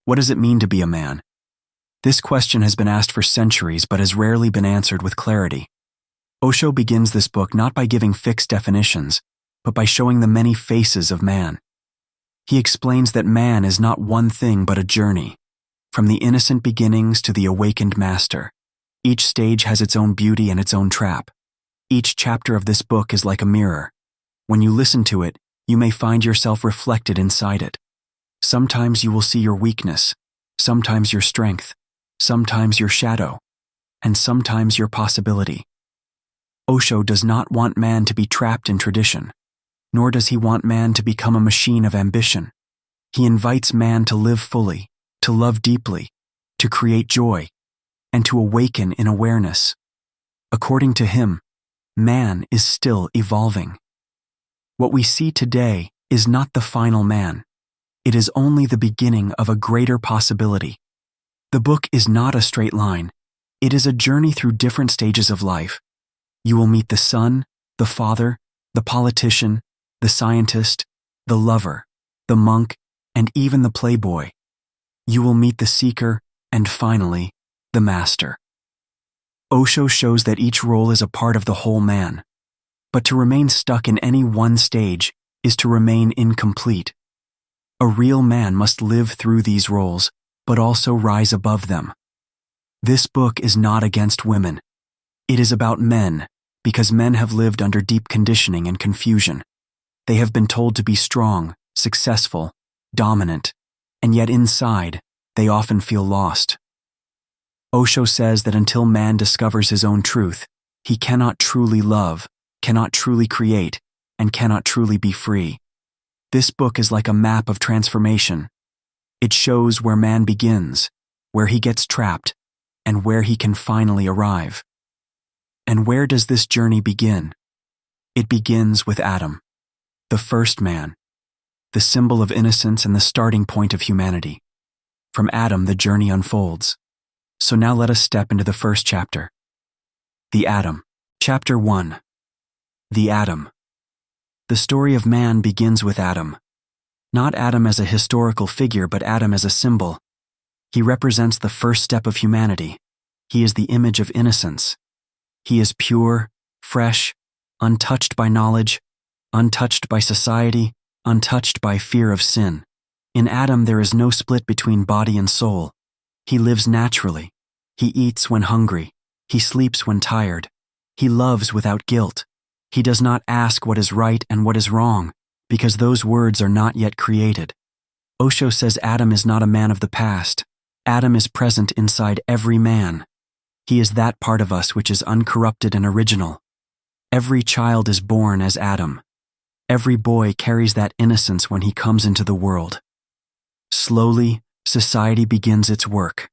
What does it mean to be a man? This question has been asked for centuries but has rarely been answered with clarity. Osho begins this book not by giving fixed definitions, but by showing the many faces of man. He explains that man is not one thing but a journey, from the innocent beginnings to the awakened master. Each stage has its own beauty and its own trap. Each chapter of this book is like a mirror. When you listen to it, you may find yourself reflected inside it. Sometimes you will see your weakness, sometimes your strength, sometimes your shadow, and sometimes your possibility. Osho does not want man to be trapped in tradition, nor does he want man to become a machine of ambition. He invites man to live fully, to love deeply, to create joy, and to awaken in awareness. According to him, man is still evolving. What we see today is not the final man. It is only the beginning of a greater possibility. The book is not a straight line. It is a journey through different stages of life. You will meet the son, the father, the politician, the scientist, the lover, the monk, and even the playboy. You will meet the seeker, and finally, the master. Osho shows that each role is a part of the whole man. But to remain stuck in any one stage is to remain incomplete. A real man must live through these roles, but also rise above them. This book is not against women. It is about men, because men have lived under deep conditioning and confusion. They have been told to be strong, successful, dominant, and yet inside, they often feel lost. Osho says that until man discovers his own truth, he cannot truly love, cannot truly create, and cannot truly be free. This book is like a map of transformation. It shows where man begins, where he gets trapped, and where he can finally arrive. And where does this journey begin? It begins with Adam, the first man, the symbol of innocence and the starting point of humanity. From Adam, the journey unfolds. So now let us step into the first chapter. The Adam. Chapter 1. The Adam. The story of man begins with Adam. Not Adam as a historical figure, but Adam as a symbol. He represents the first step of humanity. He is the image of innocence. He is pure, fresh, untouched by knowledge, untouched by society, untouched by fear of sin. In Adam there is no split between body and soul. He lives naturally. He eats when hungry. He sleeps when tired. He loves without guilt. He does not ask what is right and what is wrong, because those words are not yet created. Osho says Adam is not a man of the past. Adam is present inside every man. He is that part of us which is uncorrupted and original. Every child is born as Adam. Every boy carries that innocence when he comes into the world. Slowly, society begins its work.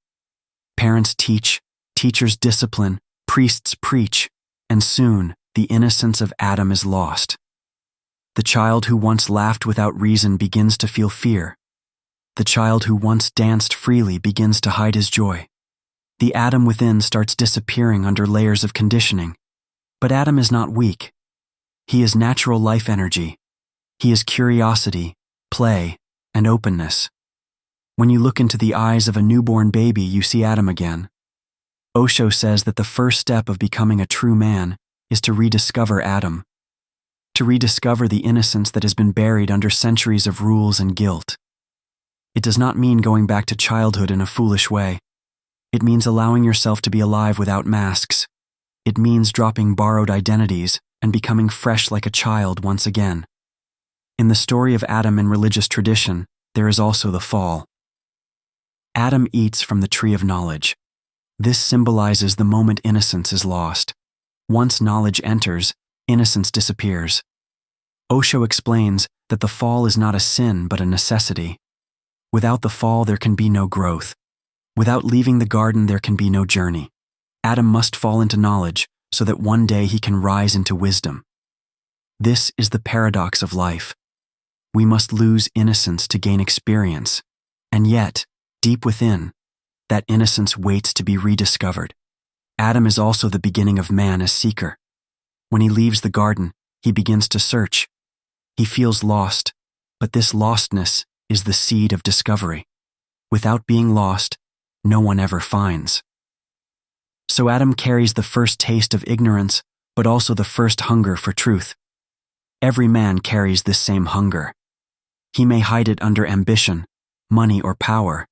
Parents teach, teachers discipline, priests preach, and soon the innocence of Adam is lost. The child who once laughed without reason begins to feel fear. The child who once danced freely begins to hide his joy. The Adam within starts disappearing under layers of conditioning. But Adam is not weak. He is natural life energy. He is curiosity, play, and openness. When you look into the eyes of a newborn baby, you see Adam again. Osho says that the first step of becoming a true man is to rediscover Adam, to rediscover the innocence that has been buried under centuries of rules and guilt. It does not mean going back to childhood in a foolish way. It means allowing yourself to be alive without masks. It means dropping borrowed identities and becoming fresh like a child once again. In the story of Adam in religious tradition, there is also the fall. Adam eats from the tree of knowledge. This symbolizes the moment innocence is lost. Once knowledge enters, innocence disappears. Osho explains that the fall is not a sin but a necessity. Without the fall, there can be no growth. Without leaving the garden, there can be no journey. Adam must fall into knowledge so that one day he can rise into wisdom. This is the paradox of life. We must lose innocence to gain experience, and yet, deep within, that innocence waits to be rediscovered. Adam is also the beginning of man as seeker. When he leaves the garden, he begins to search. He feels lost, but this lostness is the seed of discovery. Without being lost, no one ever finds. So Adam carries the first taste of ignorance, but also the first hunger for truth. Every man carries this same hunger. He may hide it under ambition, money, or power,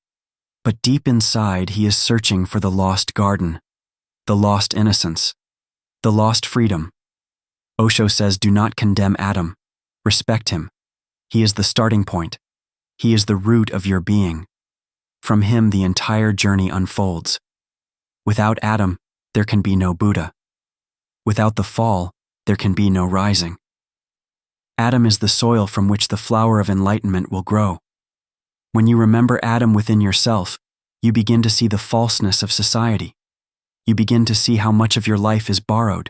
but deep inside he is searching for the lost garden, the lost innocence, the lost freedom. Osho says, do not condemn Adam. Respect him. He is the starting point. He is the root of your being. From him the entire journey unfolds. Without Adam, there can be no Buddha. Without the fall, there can be no rising. Adam is the soil from which the flower of enlightenment will grow. When you remember Adam within yourself, you begin to see the falseness of society. You begin to see how much of your life is borrowed.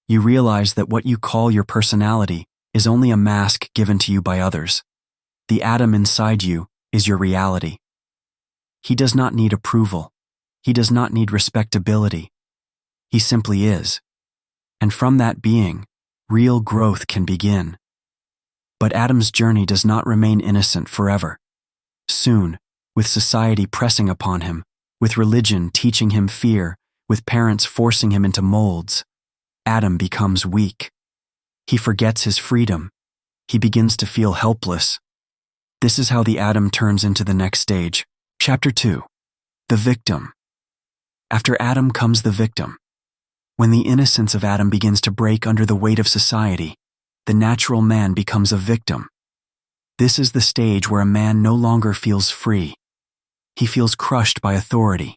You realize that what you call your personality is only a mask given to you by others. The Adam inside you is your reality. He does not need approval. He does not need respectability. He simply is. And from that being, real growth can begin. But Adam's journey does not remain innocent forever. Soon, with society pressing upon him, with religion teaching him fear, with parents forcing him into molds, Adam becomes weak. He forgets his freedom. He begins to feel helpless. This is how the Adam turns into the next stage. Chapter 2. The Victim. After Adam comes the victim. When the innocence of Adam begins to break under the weight of society, the natural man becomes a victim. This is the stage where a man no longer feels free. He feels crushed by authority.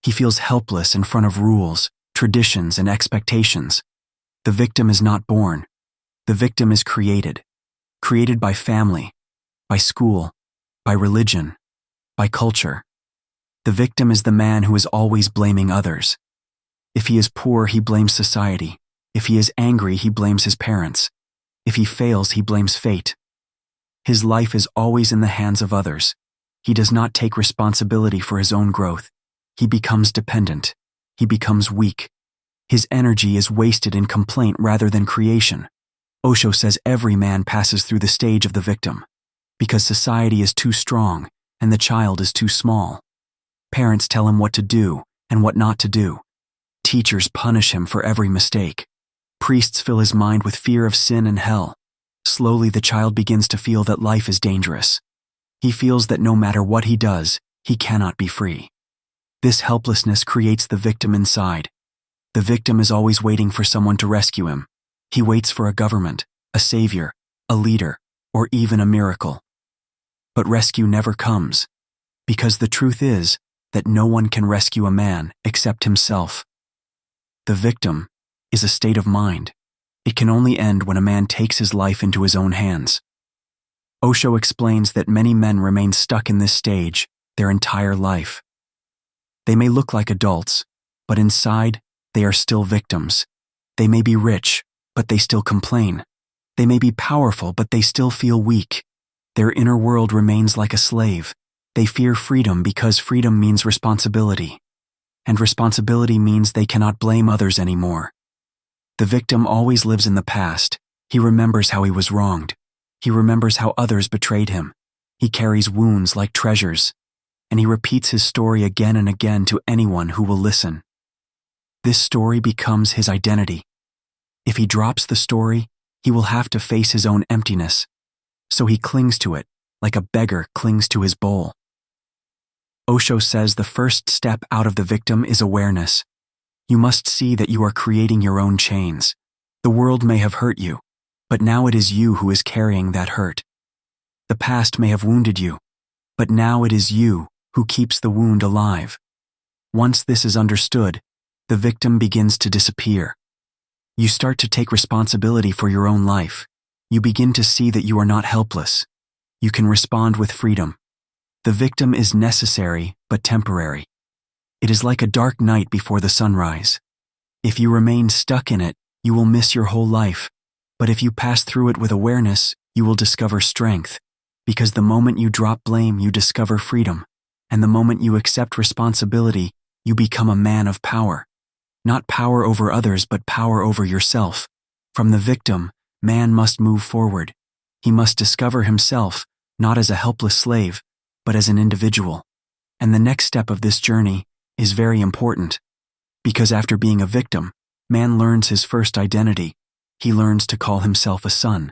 He feels helpless in front of rules, traditions, and expectations. The victim is not born. The victim is created. Created by family, by school, by religion, by culture. The victim is the man who is always blaming others. If he is poor, he blames society. If he is angry, he blames his parents. If he fails, he blames fate. His life is always in the hands of others. He does not take responsibility for his own growth. He becomes dependent. He becomes weak. His energy is wasted in complaint rather than creation. Osho says every man passes through the stage of the victim, because society is too strong and the child is too small. Parents tell him what to do and what not to do. Teachers punish him for every mistake. Priests fill his mind with fear of sin and hell. Slowly the child begins to feel that life is dangerous. He feels that no matter what he does, he cannot be free. This helplessness creates the victim inside. The victim is always waiting for someone to rescue him. He waits for a government, a savior, a leader, or even a miracle. But rescue never comes, because the truth is that no one can rescue a man except himself. The victim is a state of mind. It can only end when a man takes his life into his own hands. Osho explains that many men remain stuck in this stage their entire life. They may look like adults, but inside, they are still victims. They may be rich, but they still complain. They may be powerful, but they still feel weak. Their inner world remains like a slave. They fear freedom because freedom means responsibility. And responsibility means they cannot blame others anymore. The victim always lives in the past. He remembers how he was wronged. He remembers how others betrayed him. He carries wounds like treasures, and he repeats his story again and again to anyone who will listen. This story becomes his identity. If he drops the story, he will have to face his own emptiness. So he clings to it, like a beggar clings to his bowl. Osho says the first step out of the victim is awareness. You must see that you are creating your own chains. The world may have hurt you, but now it is you who is carrying that hurt. The past may have wounded you, but now it is you who keeps the wound alive. Once this is understood, the victim begins to disappear. You start to take responsibility for your own life. You begin to see that you are not helpless. You can respond with freedom. The victim is necessary but temporary. It is like a dark night before the sunrise. If you remain stuck in it, you will miss your whole life. But if you pass through it with awareness, you will discover strength. Because the moment you drop blame, you discover freedom. And the moment you accept responsibility, you become a man of power. Not power over others, but power over yourself. From the victim, man must move forward. He must discover himself, not as a helpless slave, but as an individual. And the next step of this journey is very important, because after being a victim, man learns his first identity. He learns to call himself a son.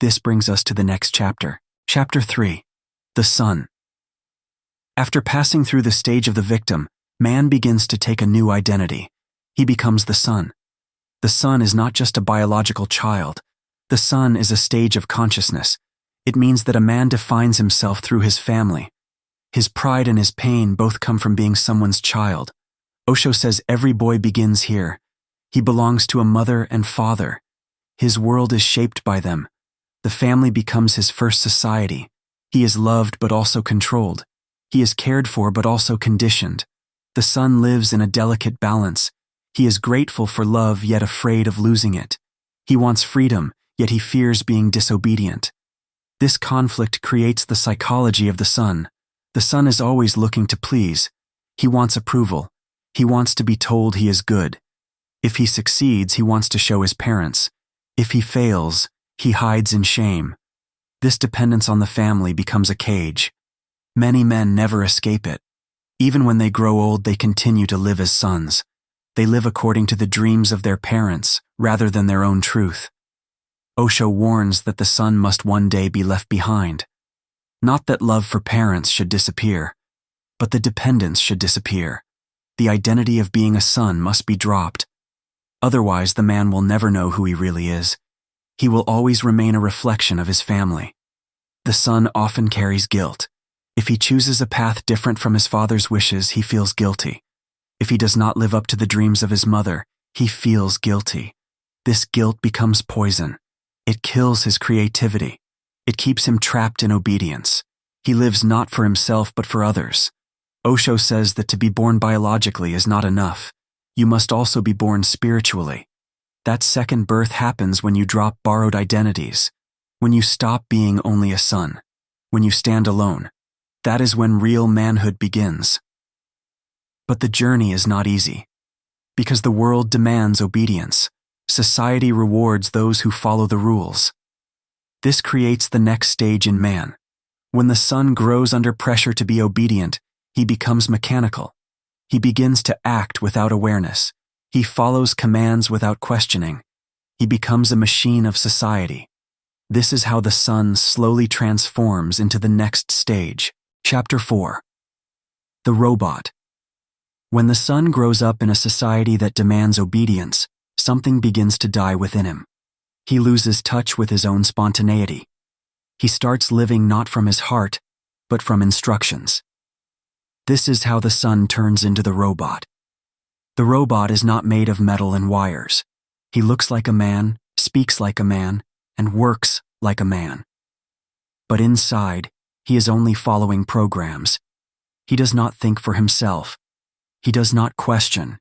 This brings us to the next chapter. Chapter 3. The Son. After passing through the stage of the victim, man begins to take a new identity. He becomes the son. The son is not just a biological child. The son is a stage of consciousness. It means that a man defines himself through his family. His pride and his pain both come from being someone's child. Osho says every boy begins here. He belongs to a mother and father. His world is shaped by them. The family becomes his first society. He is loved but also controlled. He is cared for but also conditioned. The son lives in a delicate balance. He is grateful for love yet afraid of losing it. He wants freedom, yet he fears being disobedient. This conflict creates the psychology of the son. The son is always looking to please. He wants approval. He wants to be told he is good. If he succeeds, he wants to show his parents. If he fails, he hides in shame. This dependence on the family becomes a cage. Many men never escape it. Even when they grow old, they continue to live as sons. They live according to the dreams of their parents, rather than their own truth. Osho warns that the son must one day be left behind. Not that love for parents should disappear, but the dependence should disappear. The identity of being a son must be dropped. Otherwise, the man will never know who he really is. He will always remain a reflection of his family. The son often carries guilt. If he chooses a path different from his father's wishes, he feels guilty. If he does not live up to the dreams of his mother, he feels guilty. This guilt becomes poison. It kills his creativity. It keeps him trapped in obedience. He lives not for himself but for others. Osho says that to be born biologically is not enough. You must also be born spiritually. That second birth happens when you drop borrowed identities, when you stop being only a son, when you stand alone. That is when real manhood begins. But the journey is not easy. Because the world demands obedience. Society rewards those who follow the rules. This creates the next stage in man. When the son grows under pressure to be obedient, he becomes mechanical. He begins to act without awareness. He follows commands without questioning. He becomes a machine of society. This is how the son slowly transforms into the next stage. Chapter 4. The Robot. When the son grows up in a society that demands obedience, something begins to die within him. He loses touch with his own spontaneity. He starts living not from his heart, but from instructions. This is how the son turns into the robot. The robot is not made of metal and wires. He looks like a man, speaks like a man, and works like a man. But inside, he is only following programs. He does not think for himself. He does not question.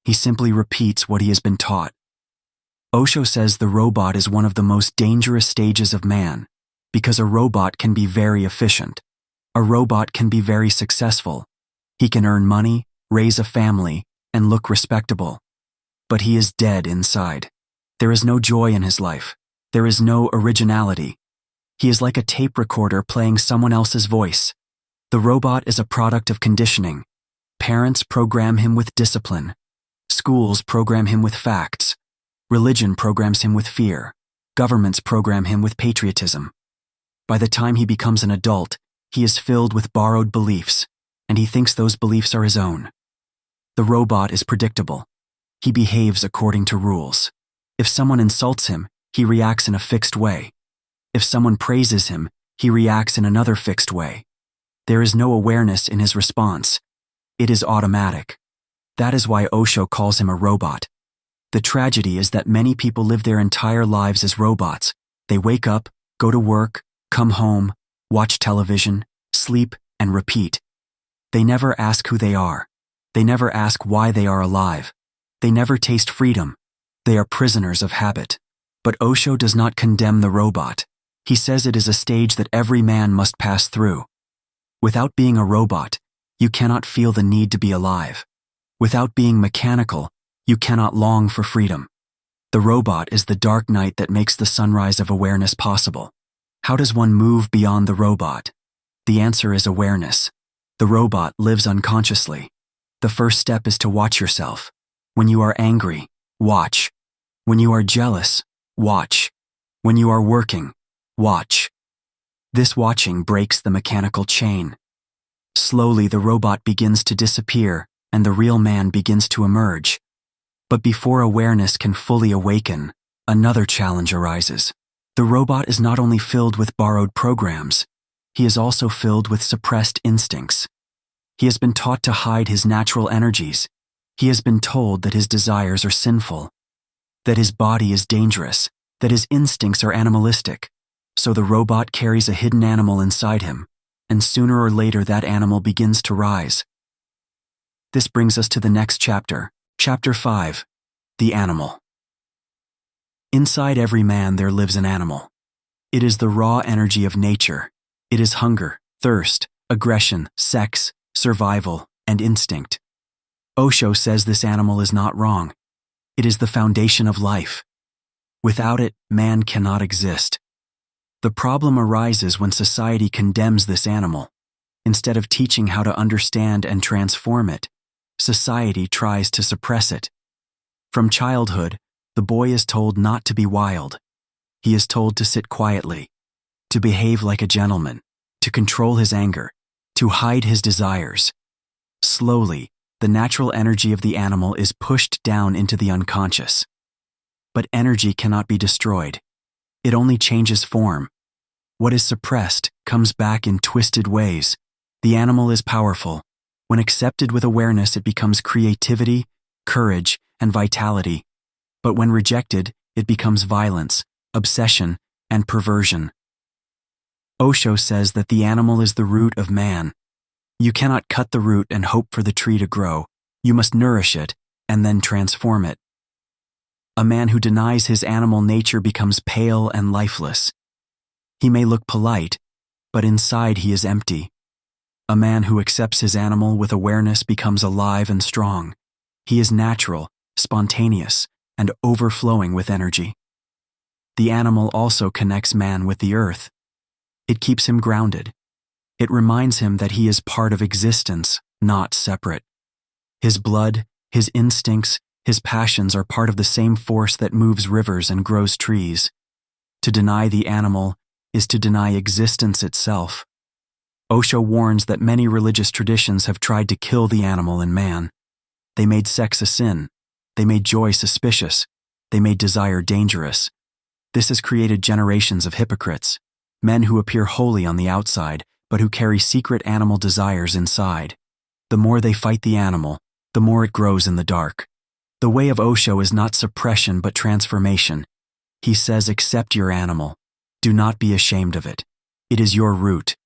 He simply repeats what he has been taught. Osho says the robot is one of the most dangerous stages of man, because a robot can be very efficient. A robot can be very successful. He can earn money, raise a family, and look respectable. But he is dead inside. There is no joy in his life. There is no originality. He is like a tape recorder playing someone else's voice. The robot is a product of conditioning. Parents program him with discipline. Schools program him with facts. Religion programs him with fear. Governments program him with patriotism. By the time he becomes an adult, he is filled with borrowed beliefs, and he thinks those beliefs are his own. The robot is predictable. He behaves according to rules. If someone insults him, he reacts in a fixed way. If someone praises him, he reacts in another fixed way. There is no awareness in his response. It is automatic. That is why Osho calls him a robot. The tragedy is that many people live their entire lives as robots. They wake up, go to work, come home, watch television, sleep, and repeat. They never ask who they are. They never ask why they are alive. They never taste freedom. They are prisoners of habit. But Osho does not condemn the robot. He says it is a stage that every man must pass through. Without being a robot, you cannot feel the need to be alive. Without being mechanical, you cannot long for freedom. The robot is the dark night that makes the sunrise of awareness possible. How does one move beyond the robot? The answer is awareness. The robot lives unconsciously. The first step is to watch yourself. When you are angry, watch. When you are jealous, watch. When you are working, watch. This watching breaks the mechanical chain. Slowly, the robot begins to disappear, and the real man begins to emerge. But before awareness can fully awaken, another challenge arises. The robot is not only filled with borrowed programs, he is also filled with suppressed instincts. He has been taught to hide his natural energies. He has been told that his desires are sinful, that his body is dangerous, that his instincts are animalistic. So the robot carries a hidden animal inside him, and sooner or later that animal begins to rise. This brings us to the next chapter, Chapter 5, The Animal. Inside every man there lives an animal. It is the raw energy of nature. It is hunger, thirst, aggression, sex, survival, and instinct. Osho says this animal is not wrong. It is the foundation of life. Without it, man cannot exist. The problem arises when society condemns this animal. Instead of teaching how to understand and transform it, society tries to suppress it. From childhood, the boy is told not to be wild. He is told to sit quietly, to behave like a gentleman, to control his anger, to hide his desires. Slowly, the natural energy of the animal is pushed down into the unconscious. But energy cannot be destroyed. It only changes form. What is suppressed comes back in twisted ways. The animal is powerful. When accepted with awareness, it becomes creativity, courage, and vitality. But when rejected, it becomes violence, obsession, and perversion. Osho says that the animal is the root of man. You cannot cut the root and hope for the tree to grow. You must nourish it and then transform it. A man who denies his animal nature becomes pale and lifeless. He may look polite, but inside he is empty. A man who accepts his animal with awareness becomes alive and strong. He is natural, spontaneous, and overflowing with energy. The animal also connects man with the earth. It keeps him grounded. It reminds him that he is part of existence, not separate. His blood, his instincts, his passions are part of the same force that moves rivers and grows trees. To deny the animal is to deny existence itself. Osho warns that many religious traditions have tried to kill the animal in man. They made sex a sin. They made joy suspicious. They made desire dangerous. This has created generations of hypocrites, men who appear holy on the outside, but who carry secret animal desires inside. The more they fight the animal, the more it grows in the dark. The way of Osho is not suppression but transformation. He says, accept your animal. Do not be ashamed of it. It is your root.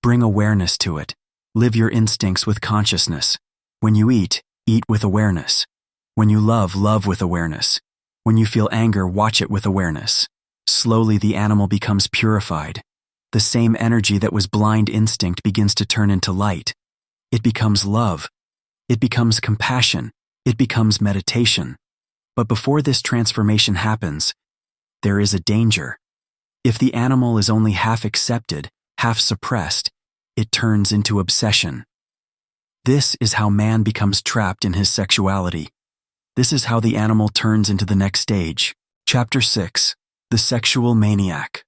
Bring awareness to it. Live your instincts with consciousness. When you eat, eat with awareness. When you love, love with awareness. When you feel anger, watch it with awareness. Slowly the animal becomes purified. The same energy that was blind instinct begins to turn into light. It becomes love. It becomes compassion. It becomes meditation. But before this transformation happens, there is a danger. If the animal is only half accepted, half suppressed, it turns into obsession. This is how man becomes trapped in his sexuality. This is how the animal turns into the next stage. Chapter 6, The Sexual Maniac.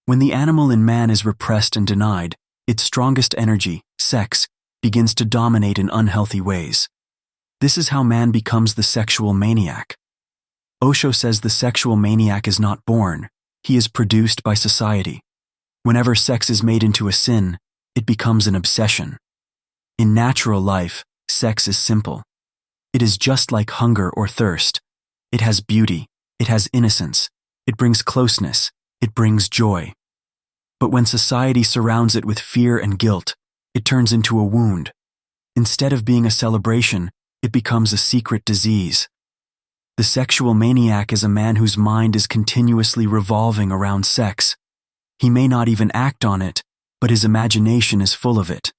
When the animal in man is repressed and denied, its strongest energy, sex, begins to dominate in unhealthy ways. This is how man becomes the sexual maniac. Osho says the sexual maniac is not born, he is produced by society. Whenever sex is made into a sin, it becomes an obsession. In natural life, sex is simple. It is just like hunger or thirst. It has beauty, it has innocence, it brings closeness, it brings joy. But when society surrounds it with fear and guilt, it turns into a wound. Instead of being a celebration, it becomes a secret disease. The sexual maniac is a man whose mind is continuously revolving around sex. He may not even act on it, but his imagination is full of it.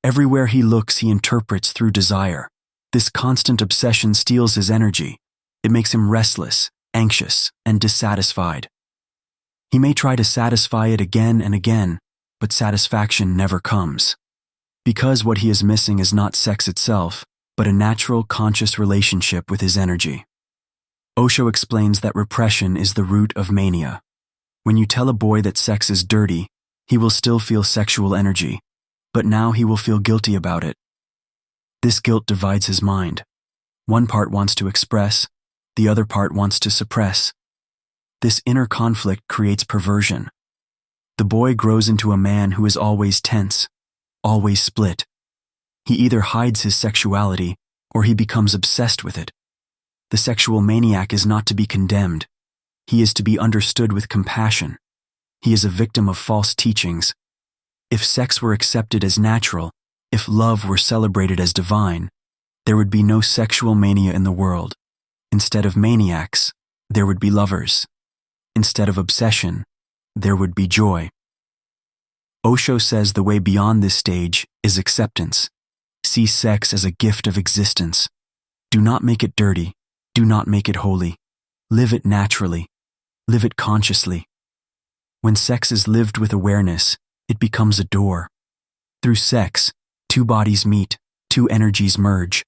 Everywhere he looks, he interprets through desire. This constant obsession steals his energy. It makes him restless, anxious, and dissatisfied. He may try to satisfy it again and again, but satisfaction never comes. Because what he is missing is not sex itself, but a natural, conscious relationship with his energy. Osho explains that repression is the root of mania. When you tell a boy that sex is dirty, he will still feel sexual energy, but now he will feel guilty about it. This guilt divides his mind. One part wants to express, the other part wants to suppress. This inner conflict creates perversion. The boy grows into a man who is always tense, always split. He either hides his sexuality or he becomes obsessed with it. The sexual maniac is not to be condemned. He is to be understood with compassion. He is a victim of false teachings. If sex were accepted as natural, if love were celebrated as divine, there would be no sexual mania in the world. Instead of maniacs, there would be lovers. Instead of obsession, there would be joy. Osho says the way beyond this stage is acceptance. See sex as a gift of existence. Do not make it dirty. Do not make it holy. Live it naturally. Live it consciously. When sex is lived with awareness, it becomes a door. Through sex, two bodies meet, two energies merge.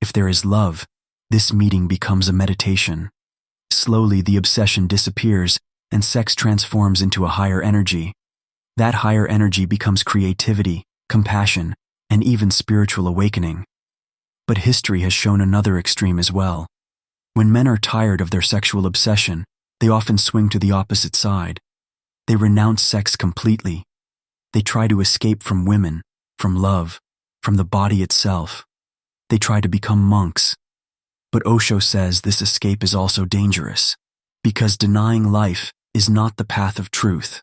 If there is love, this meeting becomes a meditation. Slowly, the obsession disappears, and sex transforms into a higher energy. That higher energy becomes creativity, compassion, and even spiritual awakening. But history has shown another extreme as well. When men are tired of their sexual obsession, they often swing to the opposite side. They renounce sex completely. They try to escape from women, from love, from the body itself. They try to become monks. But Osho says this escape is also dangerous, because denying life is not the path of truth.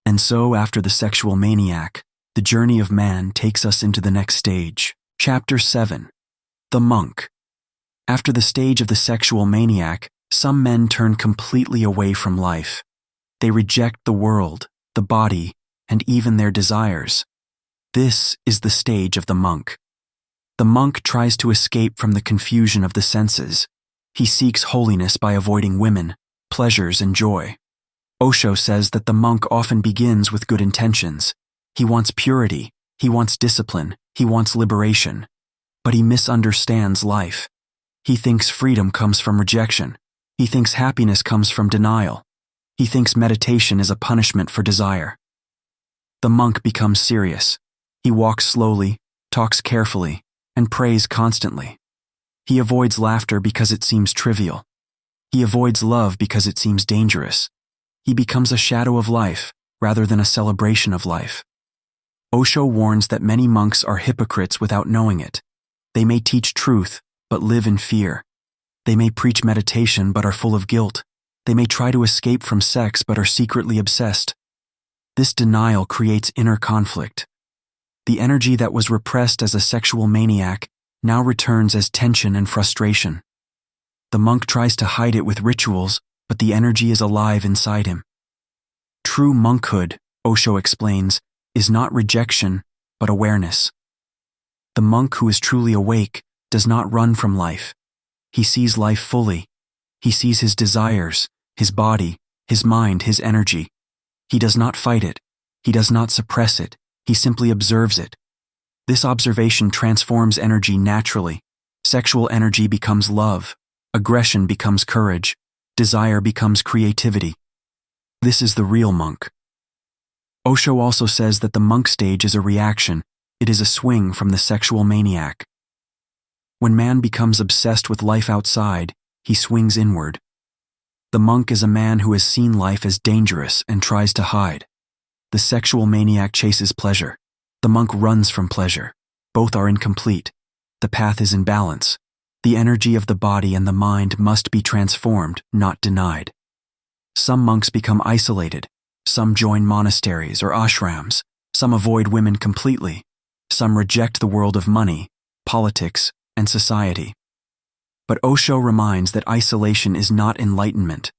And so, after the sexual maniac, the journey of man takes us into the next stage. Chapter 7. The Monk. After the stage of the sexual maniac, some men turn completely away from life. They reject the world, the body, and even their desires. This is the stage of the monk. The monk tries to escape from the confusion of the senses. He seeks holiness by avoiding women, pleasures, and joy. Osho says that the monk often begins with good intentions. He wants purity, he wants discipline, he wants liberation. But he misunderstands life. He thinks freedom comes from rejection. He thinks happiness comes from denial. He thinks meditation is a punishment for desire. The monk becomes serious. He walks slowly, talks carefully, and prays constantly. He avoids laughter because it seems trivial. He avoids love because it seems dangerous. He becomes a shadow of life rather than a celebration of life. Osho warns that many monks are hypocrites without knowing it. They may teach truth, but live in fear. They may preach meditation, but are full of guilt. They may try to escape from sex, but are secretly obsessed. This denial creates inner conflict. The energy that was repressed as a sexual maniac now returns as tension and frustration. The monk tries to hide it with rituals, but the energy is alive inside him. True monkhood, Osho explains, is not rejection, but awareness. The monk who is truly awake does not run from life. He sees life fully. He sees his desires, his body, his mind, his energy. He does not fight it. He does not suppress it. He simply observes it. This observation transforms energy naturally. Sexual energy becomes love. Aggression becomes courage. Desire becomes creativity. This is the real monk. Osho also says that the monk stage is a reaction. It is a swing from the sexual maniac. When man becomes obsessed with life outside, he swings inward. The monk is a man who has seen life as dangerous and tries to hide. The sexual maniac chases pleasure. The monk runs from pleasure. Both are incomplete. The path is in balance. The energy of the body and the mind must be transformed, not denied. Some monks become isolated. Some join monasteries or ashrams. Some avoid women completely. Some reject the world of money, politics, and society. But Osho reminds that isolation is not enlightenment.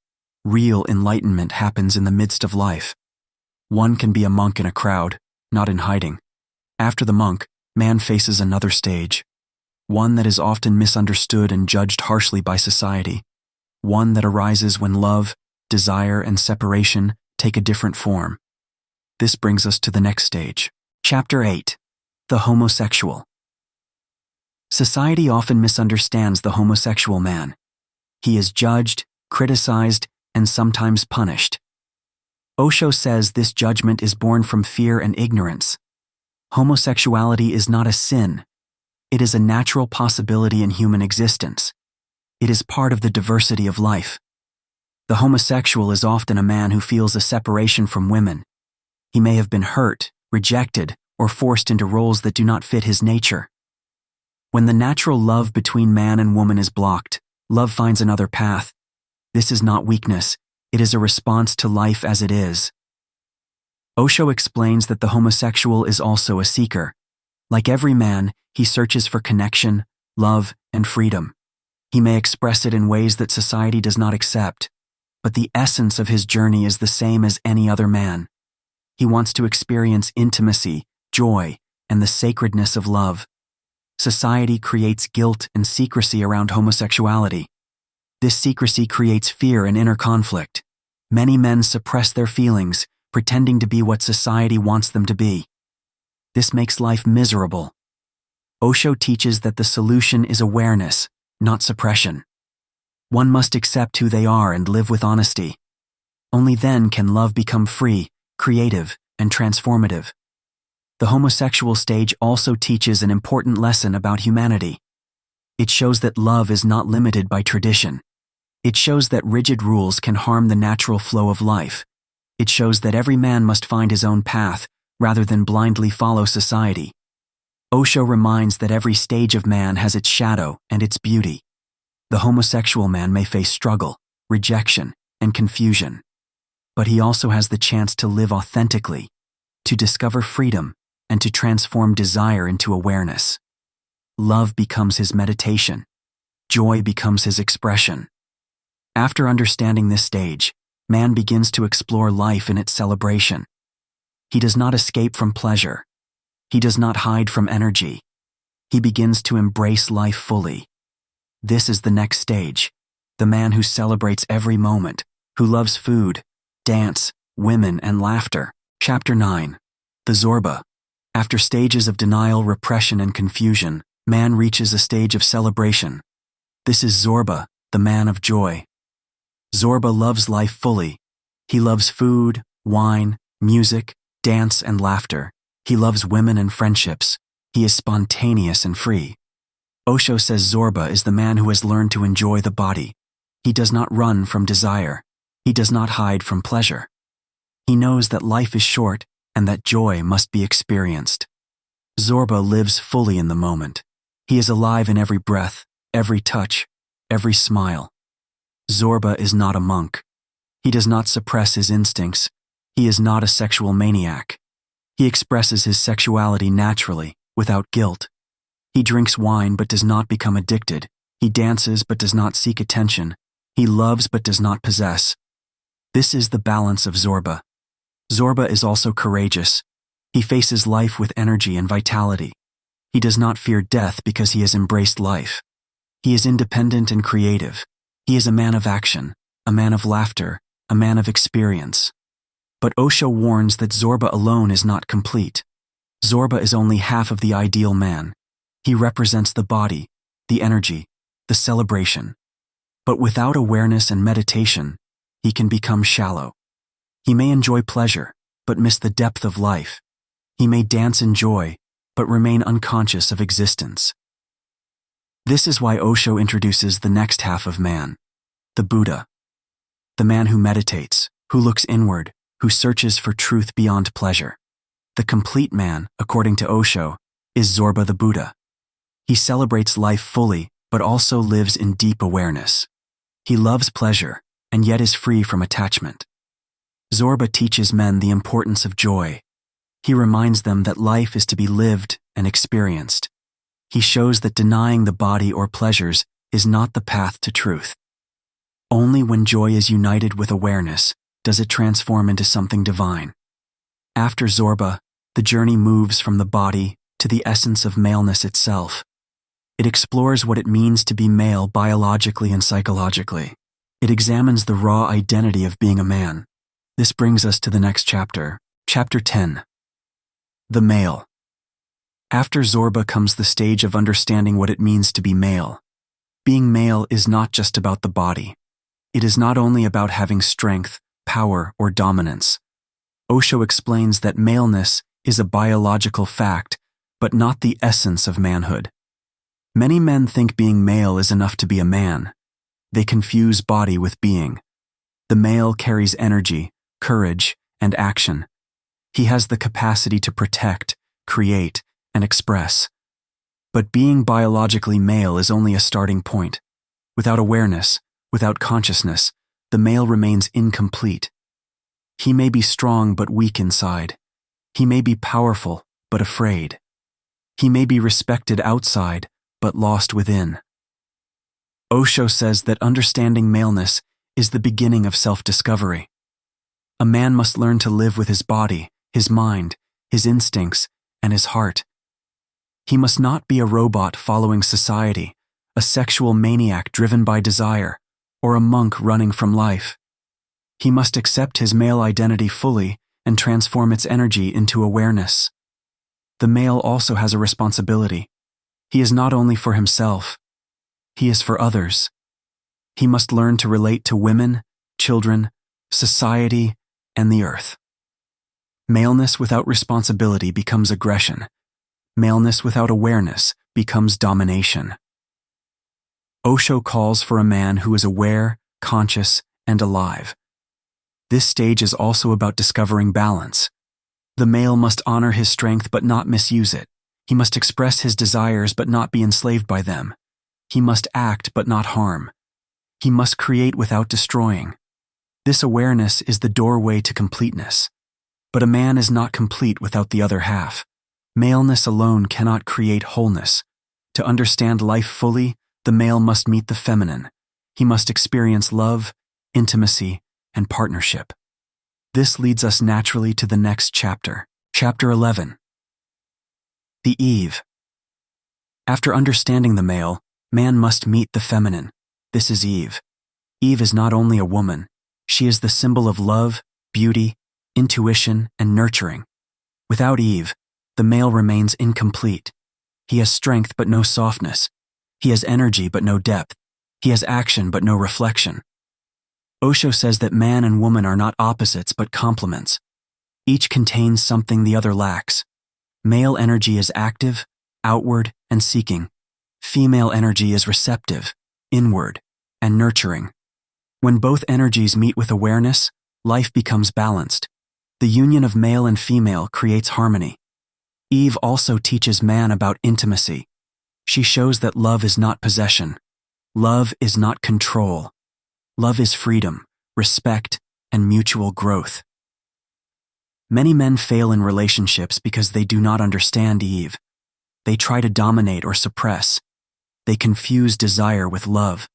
Real enlightenment happens in the midst of life. One can be a monk in a crowd, not in hiding. After the monk, man faces another stage. One that is often misunderstood and judged harshly by society. One that arises when love, desire, and separation take a different form. This brings us to the next stage. Chapter 8. The Homosexual. Society often misunderstands the homosexual man. He is judged, criticized, and sometimes punished. Osho says this judgment is born from fear and ignorance. Homosexuality is not a sin. It is a natural possibility in human existence. It is part of the diversity of life. The homosexual is often a man who feels a separation from women. He may have been hurt, rejected, or forced into roles that do not fit his nature. When the natural love between man and woman is blocked, love finds another path. This is not weakness. It is a response to life as it is. Osho explains that the homosexual is also a seeker. Like every man, he searches for connection, love, and freedom. He may express it in ways that society does not accept, but the essence of his journey is the same as any other man. He wants to experience intimacy, joy, and the sacredness of love. Society creates guilt and secrecy around homosexuality. This secrecy creates fear and inner conflict. Many men suppress their feelings, pretending to be what society wants them to be. This makes life miserable. Osho teaches that the solution is awareness, not suppression. One must accept who they are and live with honesty. Only then can love become free, creative, and transformative. The homosexual stage also teaches an important lesson about humanity. It shows that love is not limited by tradition. It shows that rigid rules can harm the natural flow of life. It shows that every man must find his own path, rather than blindly follow society. Osho reminds that every stage of man has its shadow and its beauty. The homosexual man may face struggle, rejection, and confusion. But he also has the chance to live authentically, to discover freedom, and to transform desire into awareness. Love becomes his meditation. Joy becomes his expression. After understanding this stage, man begins to explore life in its celebration. He does not escape from pleasure. He does not hide from energy. He begins to embrace life fully. This is the next stage, the man who celebrates every moment, who loves food, dance, women, and laughter. Chapter 9. The Zorba. After stages of denial, repression, and confusion, man reaches a stage of celebration. This is Zorba, the man of joy. Zorba loves life fully. He loves food, wine, music, dance, and laughter. He loves women and friendships. He is spontaneous and free. Osho says Zorba is the man who has learned to enjoy the body. He does not run from desire. He does not hide from pleasure. He knows that life is short and that joy must be experienced. Zorba lives fully in the moment. He is alive in every breath, every touch, every smile. Zorba is not a monk. He does not suppress his instincts. He is not a sexual maniac. He expresses his sexuality naturally, without guilt. He drinks wine but does not become addicted. He dances but does not seek attention. He loves but does not possess. This is the balance of Zorba. Zorba is also courageous. He faces life with energy and vitality. He does not fear death because he has embraced life. He is independent and creative. He is a man of action, a man of laughter, a man of experience. But Osho warns that Zorba alone is not complete. Zorba is only half of the ideal man. He represents the body, the energy, the celebration. But without awareness and meditation, he can become shallow. He may enjoy pleasure, but miss the depth of life. He may dance in joy, but remain unconscious of existence. This is why Osho introduces the next half of man, the Buddha. The man who meditates, who looks inward, who searches for truth beyond pleasure. The complete man, according to Osho, is Zorba the Buddha. He celebrates life fully, but also lives in deep awareness. He loves pleasure, and yet is free from attachment. Zorba teaches men the importance of joy. He reminds them that life is to be lived and experienced. He shows that denying the body or pleasures is not the path to truth. Only when joy is united with awareness does it transform into something divine. After Zorba, the journey moves from the body to the essence of maleness itself. It explores what it means to be male biologically and psychologically. It examines the raw identity of being a man. This brings us to the next chapter, Chapter 10. The Male. After Zorba comes the stage of understanding what it means to be male. Being male is not just about the body. It is not only about having strength, power, or dominance. Osho explains that maleness is a biological fact, but not the essence of manhood. Many men think being male is enough to be a man. They confuse body with being. The male carries energy, courage, and action. He has the capacity to protect, create, and express. But being biologically male is only a starting point. Without awareness, without consciousness, the male remains incomplete. He may be strong but weak inside. He may be powerful but afraid. He may be respected outside but lost within. Osho says that understanding maleness is the beginning of self-discovery. A man must learn to live with his body, his mind, his instincts, and his heart. He must not be a robot following society, a sexual maniac driven by desire, or a monk running from life. He must accept his male identity fully and transform its energy into awareness. The male also has a responsibility. He is not only for himself, he is for others. He must learn to relate to women, children, society, and the earth. Maleness without responsibility becomes aggression. Maleness without awareness becomes domination. Osho calls for a man who is aware, conscious, and alive. This stage is also about discovering balance. The male must honor his strength but not misuse it. He must express his desires but not be enslaved by them. He must act but not harm. He must create without destroying. This awareness is the doorway to completeness. But a man is not complete without the other half. Maleness alone cannot create wholeness. To understand life fully, the male must meet the feminine. He must experience love, intimacy, and partnership. This leads us naturally to the next chapter. Chapter 11. The Eve. After understanding the male, man must meet the feminine. This is Eve. Eve is not only a woman. She is the symbol of love, beauty, intuition, and nurturing. Without Eve, the male remains incomplete. He has strength but no softness. He has energy but no depth. He has action but no reflection. Osho says that man and woman are not opposites but complements. Each contains something the other lacks. Male energy is active, outward, and seeking. Female energy is receptive, inward, and nurturing. When both energies meet with awareness, life becomes balanced. The union of male and female creates harmony. Eve also teaches man about intimacy. She shows that love is not possession. Love is not control. Love is freedom, respect, and mutual growth. Many men fail in relationships because they do not understand Eve. They try to dominate or suppress. They confuse desire with love.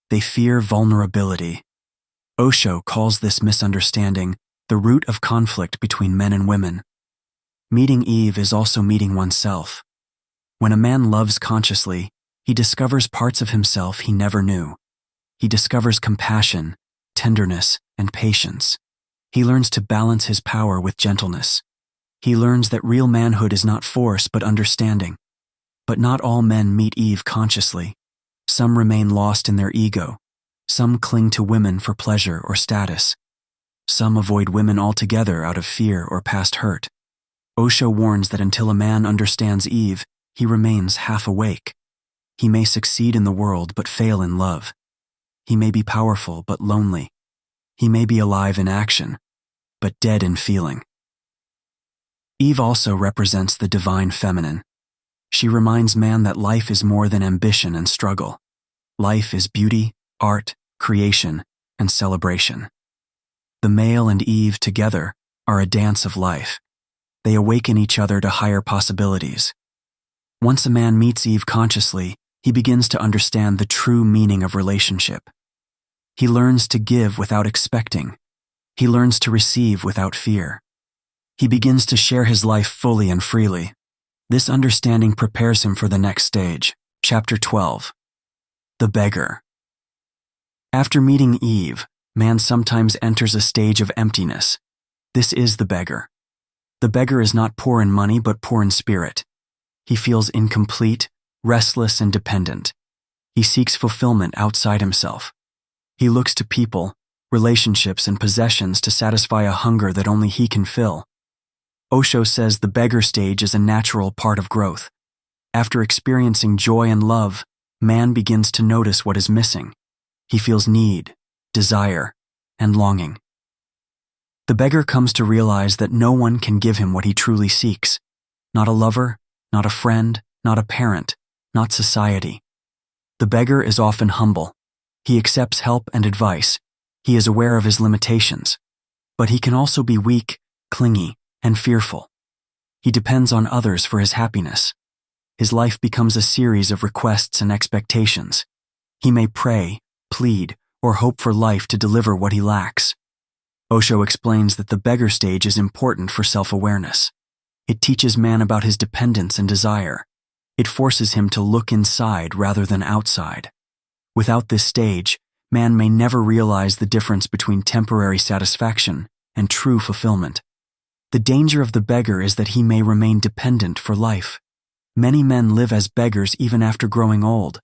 They fear vulnerability. Osho calls this misunderstanding the root of conflict between men and women. Meeting Eve is also meeting oneself. When a man loves consciously, he discovers parts of himself he never knew. He discovers compassion, tenderness, and patience. He learns to balance his power with gentleness. He learns that real manhood is not force but understanding. But not all men meet Eve consciously. Some remain lost in their ego. Some cling to women for pleasure or status. Some avoid women altogether out of fear or past hurt. Osho warns that until a man understands Eve, he remains half awake. He may succeed in the world but fail in love. He may be powerful but lonely. He may be alive in action, but dead in feeling. Eve also represents the divine feminine. She reminds man that life is more than ambition and struggle. Life is beauty, art, creation, and celebration. The male and Eve together are a dance of life. They awaken each other to higher possibilities. Once a man meets Eve consciously, he begins to understand the true meaning of relationship. He learns to give without expecting. He learns to receive without fear. He begins to share his life fully and freely. This understanding prepares him for the next stage. Chapter 12. The Beggar. After meeting Eve, man sometimes enters a stage of emptiness. This is the beggar. The beggar is not poor in money but poor in spirit. He feels incomplete, restless, and dependent. He seeks fulfillment outside himself. He looks to people, relationships, and possessions to satisfy a hunger that only he can fill. Osho says the beggar stage is a natural part of growth. After experiencing joy and love, man begins to notice what is missing. He feels need, desire, and longing. The beggar comes to realize that no one can give him what he truly seeks. Not a lover, not a friend, not a parent, not society. The beggar is often humble. He accepts help and advice. He is aware of his limitations. But he can also be weak, clingy, and fearful. He depends on others for his happiness. His life becomes a series of requests and expectations. He may pray, plead, or hope for life to deliver what he lacks. Osho explains that the beggar stage is important for self-awareness. It teaches man about his dependence and desire. It forces him to look inside rather than outside. Without this stage, man may never realize the difference between temporary satisfaction and true fulfillment. The danger of the beggar is that he may remain dependent for life. Many men live as beggars even after growing old.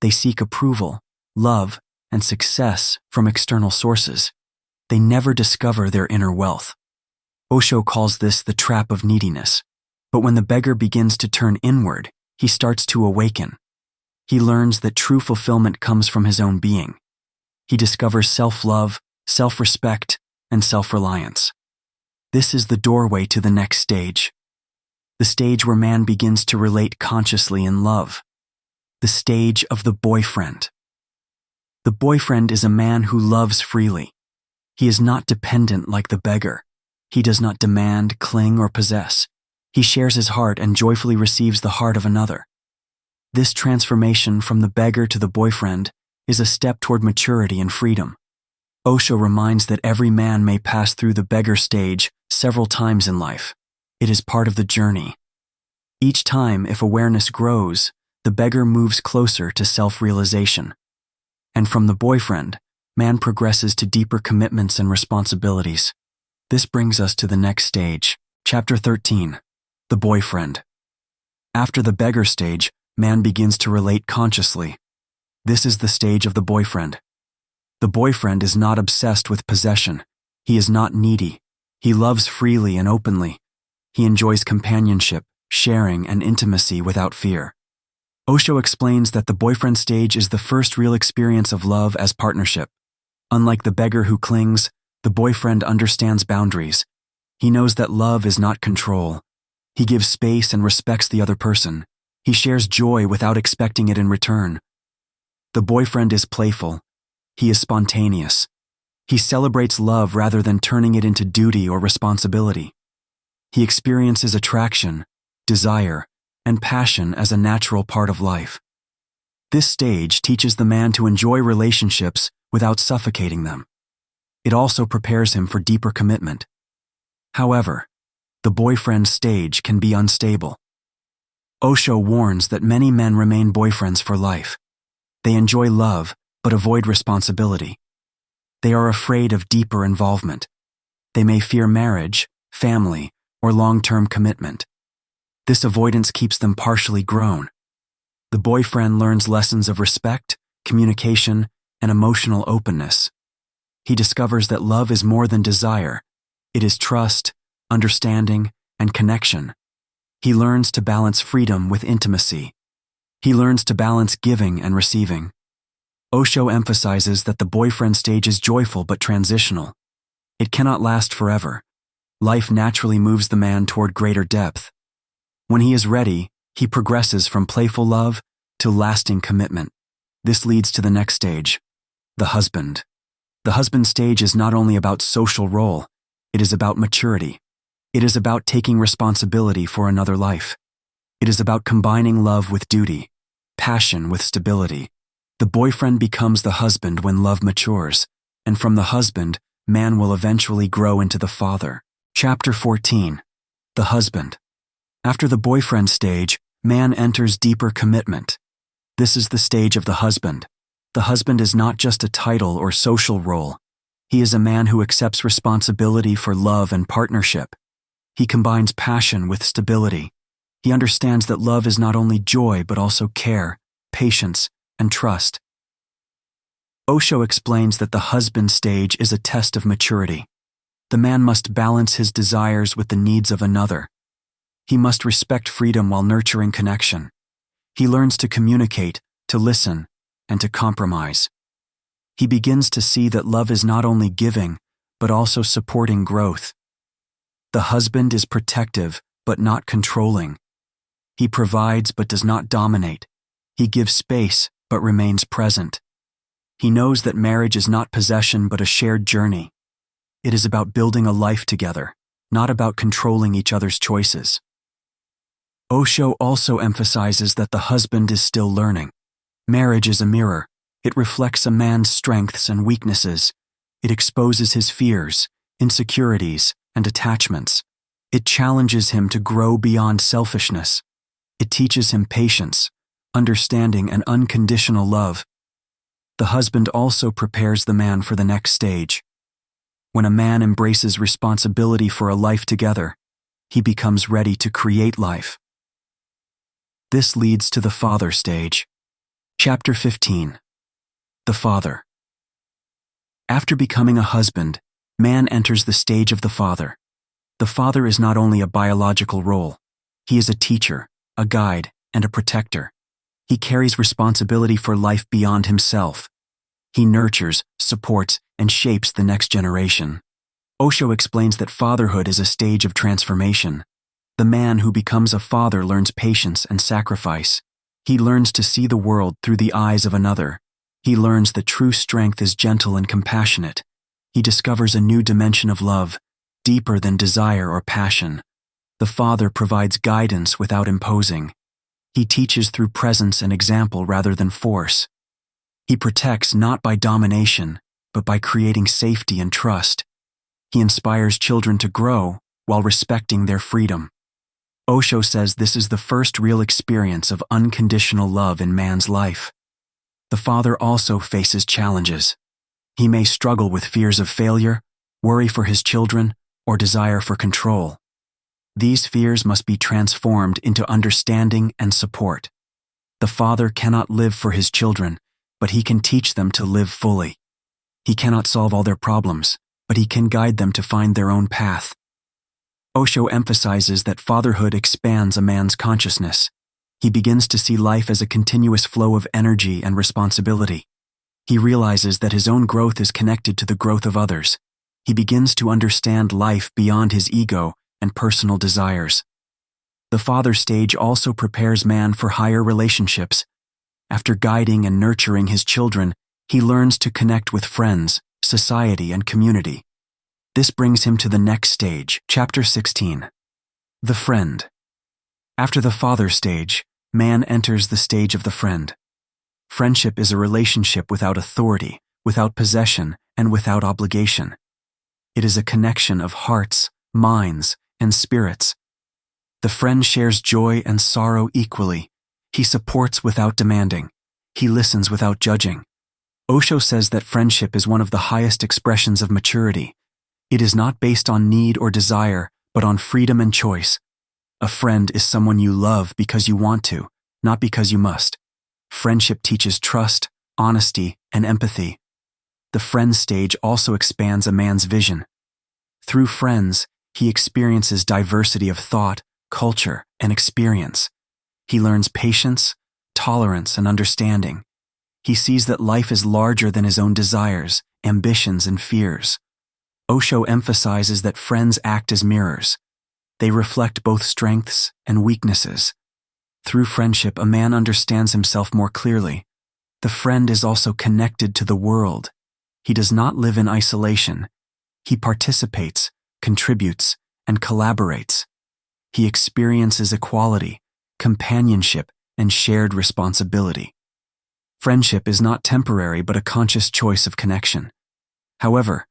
They seek approval, love, and success from external sources. They never discover their inner wealth. Osho calls this the trap of neediness. But when the beggar begins to turn inward, he starts to awaken. He learns that true fulfillment comes from his own being. He discovers self-love, self-respect, and self-reliance. This is the doorway to the next stage. The stage where man begins to relate consciously in love. The stage of the boyfriend. The boyfriend is a man who loves freely. He is not dependent like the beggar. He does not demand, cling, or possess. He shares his heart and joyfully receives the heart of another. This transformation from the beggar to the boyfriend is a step toward maturity and freedom. Osho reminds that every man may pass through the beggar stage several times in life. It is part of the journey. Each time, if awareness grows, the beggar moves closer to self-realization. And from the boyfriend, man progresses to deeper commitments and responsibilities. This brings us to the next stage, Chapter 13, the boyfriend. After the beggar stage, man begins to relate consciously. This is the stage of the boyfriend. The boyfriend is not obsessed with possession. He is not needy. He loves freely and openly. He enjoys companionship, sharing, and intimacy without fear. Osho explains that the boyfriend stage is the first real experience of love as partnership. Unlike the beggar who clings, the boyfriend understands boundaries. He knows that love is not control. He gives space and respects the other person. He shares joy without expecting it in return. The boyfriend is playful. He is spontaneous. He celebrates love rather than turning it into duty or responsibility. He experiences attraction, desire, and passion as a natural part of life. This stage teaches the man to enjoy relationships without suffocating them. It also prepares him for deeper commitment. However, the boyfriend stage can be unstable. Osho warns that many men remain boyfriends for life. They enjoy love, but avoid responsibility. They are afraid of deeper involvement. They may fear marriage, family, or long-term commitment. This avoidance keeps them partially grown. The boyfriend learns lessons of respect, communication, and emotional openness. He discovers that love is more than desire. It is trust, understanding, and connection. He learns to balance freedom with intimacy. He learns to balance giving and receiving. Osho emphasizes that the boyfriend stage is joyful but transitional. It cannot last forever. Life naturally moves the man toward greater depth. When he is ready, he progresses from playful love to lasting commitment. This leads to the next stage, the husband. The husband stage is not only about social role, it is about maturity. It is about taking responsibility for another life. It is about combining love with duty, passion with stability. The boyfriend becomes the husband when love matures, and from the husband, man will eventually grow into the father. Chapter 14, the husband. After the boyfriend stage, man enters deeper commitment. This is the stage of the husband. The husband is not just a title or social role. He is a man who accepts responsibility for love and partnership. He combines passion with stability. He understands that love is not only joy but also care, patience, and trust. Osho explains that the husband stage is a test of maturity. The man must balance his desires with the needs of another. He must respect freedom while nurturing connection. He learns to communicate, to listen, and to compromise. He begins to see that love is not only giving, but also supporting growth. The husband is protective, but not controlling. He provides but does not dominate. He gives space, but remains present. He knows that marriage is not possession but a shared journey. It is about building a life together, not about controlling each other's choices. Osho also emphasizes that the husband is still learning. Marriage is a mirror. It reflects a man's strengths and weaknesses. It exposes his fears, insecurities, and attachments. It challenges him to grow beyond selfishness. It teaches him patience, understanding, and unconditional love. The husband also prepares the man for the next stage. When a man embraces responsibility for a life together, he becomes ready to create life. This leads to the father stage. Chapter 15. The father. After becoming a husband, man enters the stage of the father. The father is not only a biological role. He is a teacher, a guide, and a protector. He carries responsibility for life beyond himself. He nurtures, supports, and shapes the next generation. Osho explains that fatherhood is a stage of transformation. The man who becomes a father learns patience and sacrifice. He learns to see the world through the eyes of another. He learns that true strength is gentle and compassionate. He discovers a new dimension of love, deeper than desire or passion. The father provides guidance without imposing. He teaches through presence and example rather than force. He protects not by domination, but by creating safety and trust. He inspires children to grow while respecting their freedom. Osho says this is the first real experience of unconditional love in man's life. The father also faces challenges. He may struggle with fears of failure, worry for his children, or desire for control. These fears must be transformed into understanding and support. The father cannot live for his children, but he can teach them to live fully. He cannot solve all their problems, but he can guide them to find their own path. Osho emphasizes that fatherhood expands a man's consciousness. He begins to see life as a continuous flow of energy and responsibility. He realizes that his own growth is connected to the growth of others. He begins to understand life beyond his ego and personal desires. The father stage also prepares man for higher relationships. After guiding and nurturing his children, he learns to connect with friends, society, and community. This brings him to the next stage, Chapter 16. The friend. After the father stage, man enters the stage of the friend. Friendship is a relationship without authority, without possession, and without obligation. It is a connection of hearts, minds, and spirits. The friend shares joy and sorrow equally. He supports without demanding. He listens without judging. Osho says that friendship is one of the highest expressions of maturity. It is not based on need or desire, but on freedom and choice. A friend is someone you love because you want to, not because you must. Friendship teaches trust, honesty, and empathy. The friend stage also expands a man's vision. Through friends, he experiences diversity of thought, culture, and experience. He learns patience, tolerance, and understanding. He sees that life is larger than his own desires, ambitions, and fears. Osho emphasizes that friends act as mirrors. They reflect both strengths and weaknesses. Through friendship, a man understands himself more clearly. The friend is also connected to the world. He does not live in isolation. He participates, contributes, and collaborates. He experiences equality, companionship, and shared responsibility. Friendship is not temporary but a conscious choice of connection. However,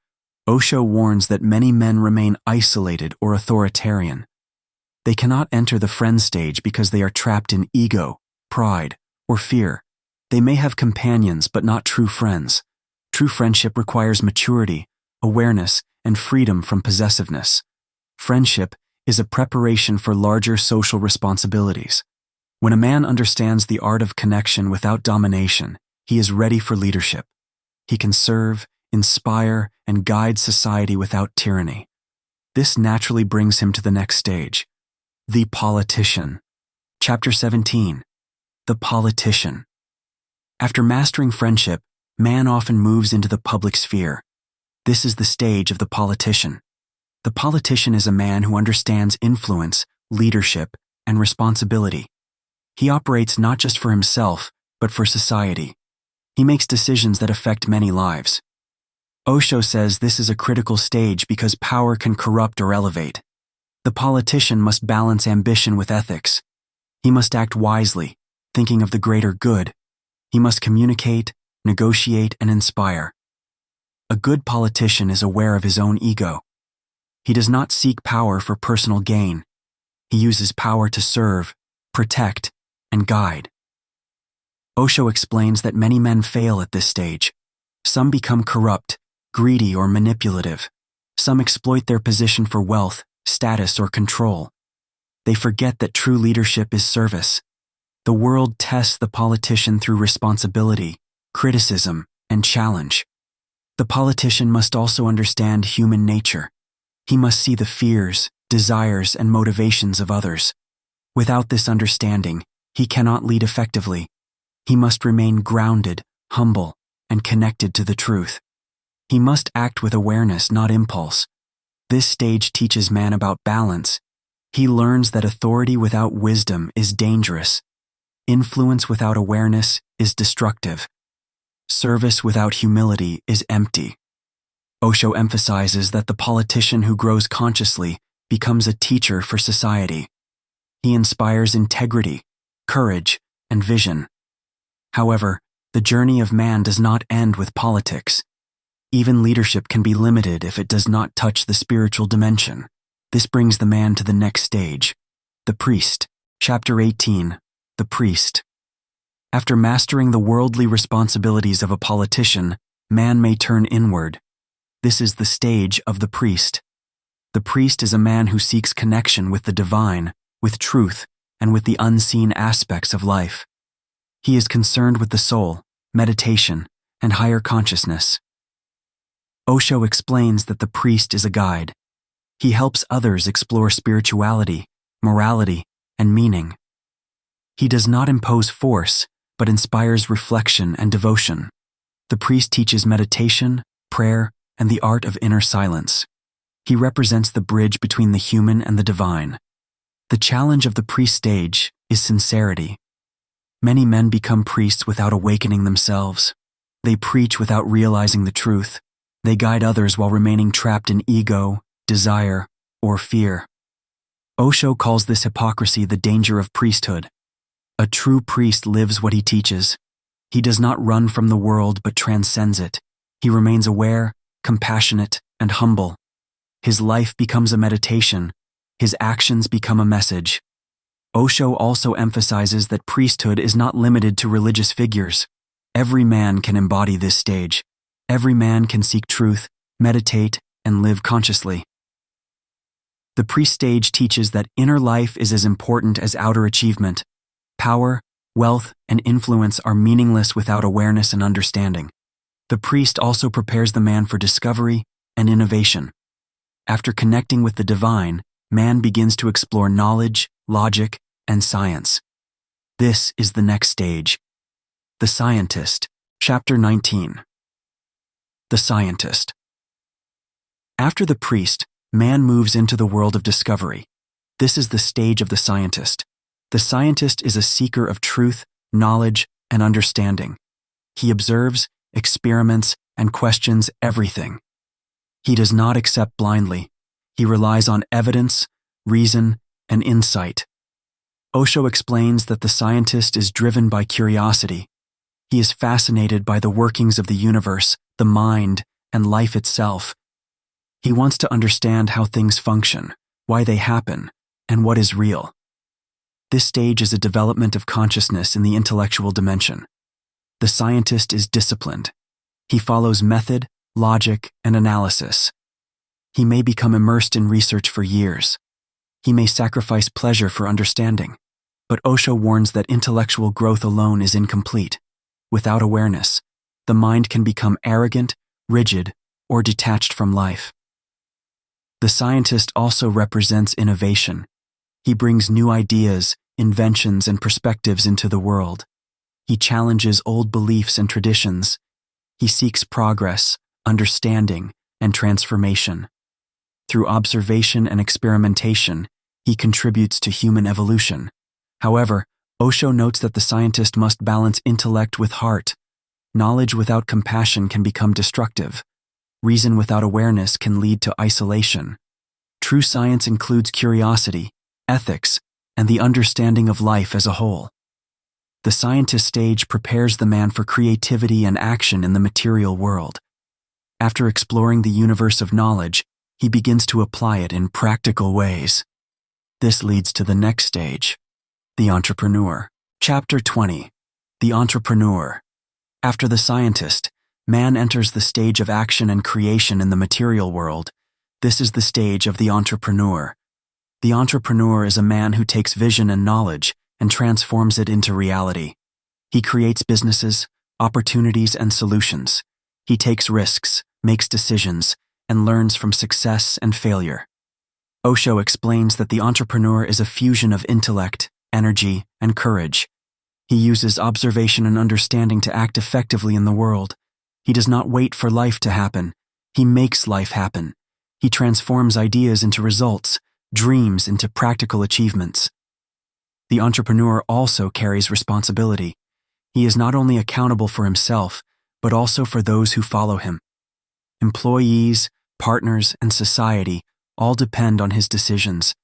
Osho warns that many men remain isolated or authoritarian. They cannot enter the friend stage because they are trapped in ego, pride, or fear. They may have companions but not true friends. True friendship requires maturity, awareness, and freedom from possessiveness. Friendship is a preparation for larger social responsibilities. When a man understands the art of connection without domination, he is ready for leadership. He can serve, inspire, and guide society without tyranny. This naturally brings him to the next stage, the politician. Chapter 17. The politician. After mastering friendship, man often moves into the public sphere. This is the stage of the politician. The politician is a man who understands influence, leadership, and responsibility. He operates not just for himself, but for society. He makes decisions that affect many lives. Osho says this is a critical stage because power can corrupt or elevate. The politician must balance ambition with ethics. He must act wisely, thinking of the greater good. He must communicate, negotiate, and inspire. A good politician is aware of his own ego. He does not seek power for personal gain. He uses power to serve, protect, and guide. Osho explains that many men fail at this stage. Some become corrupt, greedy, or manipulative. Some exploit their position for wealth, status, or control. They forget that true leadership is service. The world tests the politician through responsibility, criticism, and challenge. The politician must also understand human nature. He must see the fears, desires, and motivations of others. Without this understanding, he cannot lead effectively. He must remain grounded, humble, and connected to the truth. He must act with awareness, not impulse. This stage teaches man about balance. He learns that authority without wisdom is dangerous. Influence without awareness is destructive. Service without humility is empty. Osho emphasizes that the politician who grows consciously becomes a teacher for society. He inspires integrity, courage, and vision. However, the journey of man does not end with politics. Even leadership can be limited if it does not touch the spiritual dimension. This brings the man to the next stage, the priest. Chapter 18. The priest. After mastering the worldly responsibilities of a politician, man may turn inward. This is the stage of the priest. The priest is a man who seeks connection with the divine, with truth, and with the unseen aspects of life. He is concerned with the soul, meditation, and higher consciousness. Osho explains that the priest is a guide. He helps others explore spirituality, morality, and meaning. He does not impose force, but inspires reflection and devotion. The priest teaches meditation, prayer, and the art of inner silence. He represents the bridge between the human and the divine. The challenge of the priest stage is sincerity. Many men become priests without awakening themselves. They preach without realizing the truth. They guide others while remaining trapped in ego, desire, or fear. Osho calls this hypocrisy the danger of priesthood. A true priest lives what he teaches. He does not run from the world but transcends it. He remains aware, compassionate, and humble. His life becomes a meditation. His actions become a message. Osho also emphasizes that priesthood is not limited to religious figures. Every man can embody this stage. Every man can seek truth, meditate, and live consciously. The priest stage teaches that inner life is as important as outer achievement. Power, wealth, and influence are meaningless without awareness and understanding. The priest also prepares the man for discovery and innovation. After connecting with the divine, man begins to explore knowledge, logic, and science. This is the next stage. The scientist. Chapter 19. The scientist. After the priest, man moves into the world of discovery. This is the stage of the scientist. The scientist is a seeker of truth, knowledge, and understanding. He observes, experiments, and questions everything. He does not accept blindly. He relies on evidence, reason, and insight. Osho explains that the scientist is driven by curiosity. He is fascinated by the workings of the universe, the mind, and life itself. He wants to understand how things function, why they happen, and what is real. This stage is a development of consciousness in the intellectual dimension. The scientist is disciplined. He follows method, logic, and analysis. He may become immersed in research for years. He may sacrifice pleasure for understanding, but Osho warns that intellectual growth alone is incomplete. Without awareness, the mind can become arrogant, rigid, or detached from life. The scientist also represents innovation. He brings new ideas, inventions, and perspectives into the world. He challenges old beliefs and traditions. He seeks progress, understanding, and transformation. Through observation and experimentation, he contributes to human evolution. However, Osho notes that the scientist must balance intellect with heart. Knowledge without compassion can become destructive. Reason without awareness can lead to isolation. True science includes curiosity, ethics, and the understanding of life as a whole. The scientist stage prepares the man for creativity and action in the material world. After exploring the universe of knowledge, he begins to apply it in practical ways. This leads to the next stage, the entrepreneur. Chapter 20. The entrepreneur. After the scientist, man enters the stage of action and creation in the material world. This is the stage of the entrepreneur. The entrepreneur is a man who takes vision and knowledge and transforms it into reality. He creates businesses, opportunities, and solutions. He takes risks, makes decisions, and learns from success and failure. Osho explains that the entrepreneur is a fusion of intellect, energy, and courage. He uses observation and understanding to act effectively in the world. He does not wait for life to happen. He makes life happen. He transforms ideas into results, dreams into practical achievements. The entrepreneur also carries responsibility. He is not only accountable for himself, but also for those who follow him. Employees, partners, and society all depend on his decisions.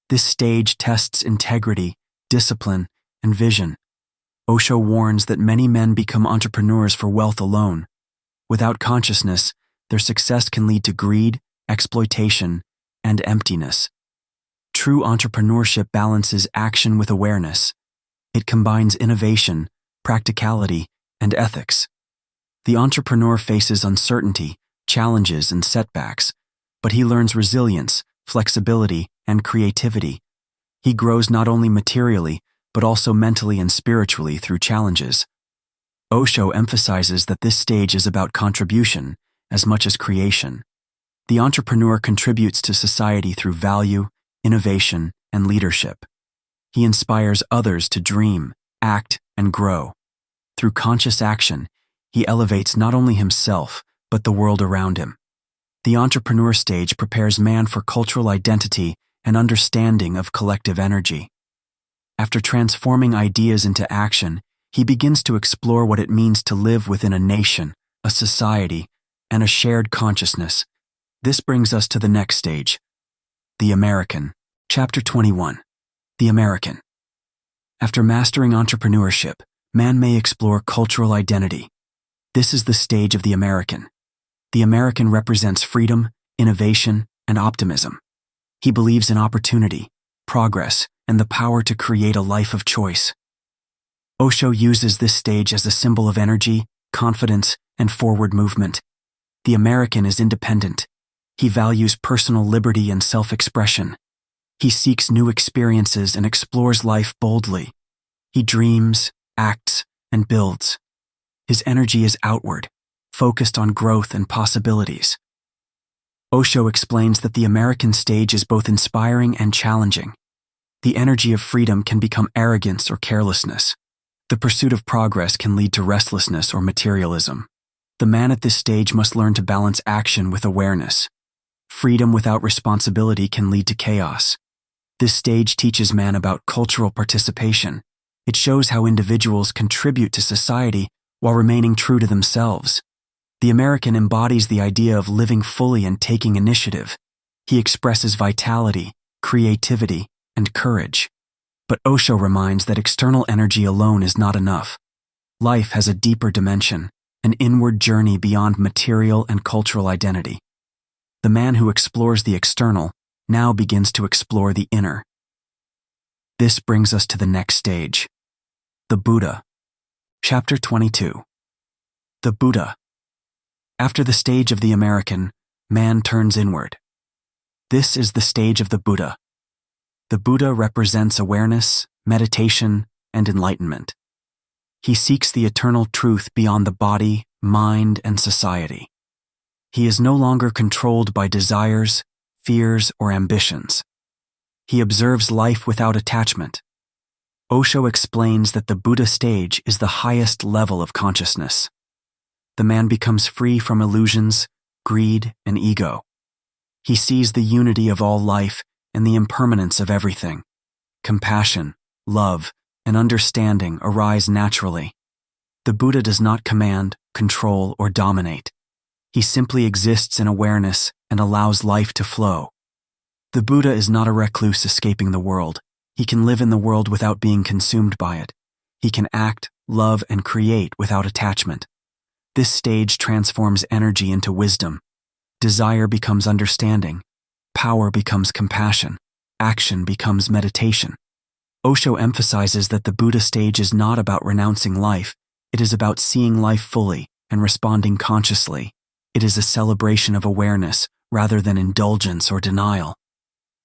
This stage tests integrity, discipline, and vision. Osho warns that many men become entrepreneurs for wealth alone. Without consciousness, their success can lead to greed, exploitation, and emptiness. True entrepreneurship balances action with awareness. It combines innovation, practicality, and ethics. The entrepreneur faces uncertainty, challenges, and setbacks, but he learns resilience, flexibility, and creativity. He grows not only materially, but also mentally and spiritually through challenges. Osho emphasizes that this stage is about contribution as much as creation. The entrepreneur contributes to society through value, innovation, and leadership. He inspires others to dream, act, and grow. Through conscious action, he elevates not only himself, but the world around him. The entrepreneur stage prepares man for cultural identity and understanding of collective energy. After transforming ideas into action, he begins to explore what it means to live within a nation, a society, and a shared consciousness. This brings us to the next stage, the American. Chapter 21. The American. After mastering entrepreneurship, man may explore cultural identity. This is the stage of the American. The American represents freedom, innovation, and optimism. He believes in opportunity, progress, and the power to create a life of choice. Osho uses this stage as a symbol of energy, confidence, and forward movement. The American is independent. He values personal liberty and self-expression. He seeks new experiences and explores life boldly. He dreams, acts, and builds. His energy is outward, focused on growth and possibilities. Osho explains that the American stage is both inspiring and challenging. The energy of freedom can become arrogance or carelessness. The pursuit of progress can lead to restlessness or materialism. The man at this stage must learn to balance action with awareness. Freedom without responsibility can lead to chaos. This stage teaches man about cultural participation. It shows how individuals contribute to society while remaining true to themselves. The American embodies the idea of living fully and taking initiative. He expresses vitality, creativity, and courage. But Osho reminds that external energy alone is not enough. Life has a deeper dimension, an inward journey beyond material and cultural identity. The man who explores the external now begins to explore the inner. This brings us to the next stage, the Buddha. Chapter 22. The Buddha. After the stage of the American, man turns inward. This is the stage of the Buddha. The Buddha represents awareness, meditation, and enlightenment. He seeks the eternal truth beyond the body, mind, and society. He is no longer controlled by desires, fears, or ambitions. He observes life without attachment. Osho explains that the Buddha stage is the highest level of consciousness. The man becomes free from illusions, greed, and ego. He sees the unity of all life and the impermanence of everything. Compassion, love, and understanding arise naturally. The Buddha does not command, control, or dominate. He simply exists in awareness and allows life to flow. The Buddha is not a recluse escaping the world. He can live in the world without being consumed by it. He can act, love, and create without attachment. This stage transforms energy into wisdom. Desire becomes understanding. Power becomes compassion. Action becomes meditation. Osho emphasizes that the Buddha stage is not about renouncing life. It is about seeing life fully and responding consciously. It is a celebration of awareness rather than indulgence or denial.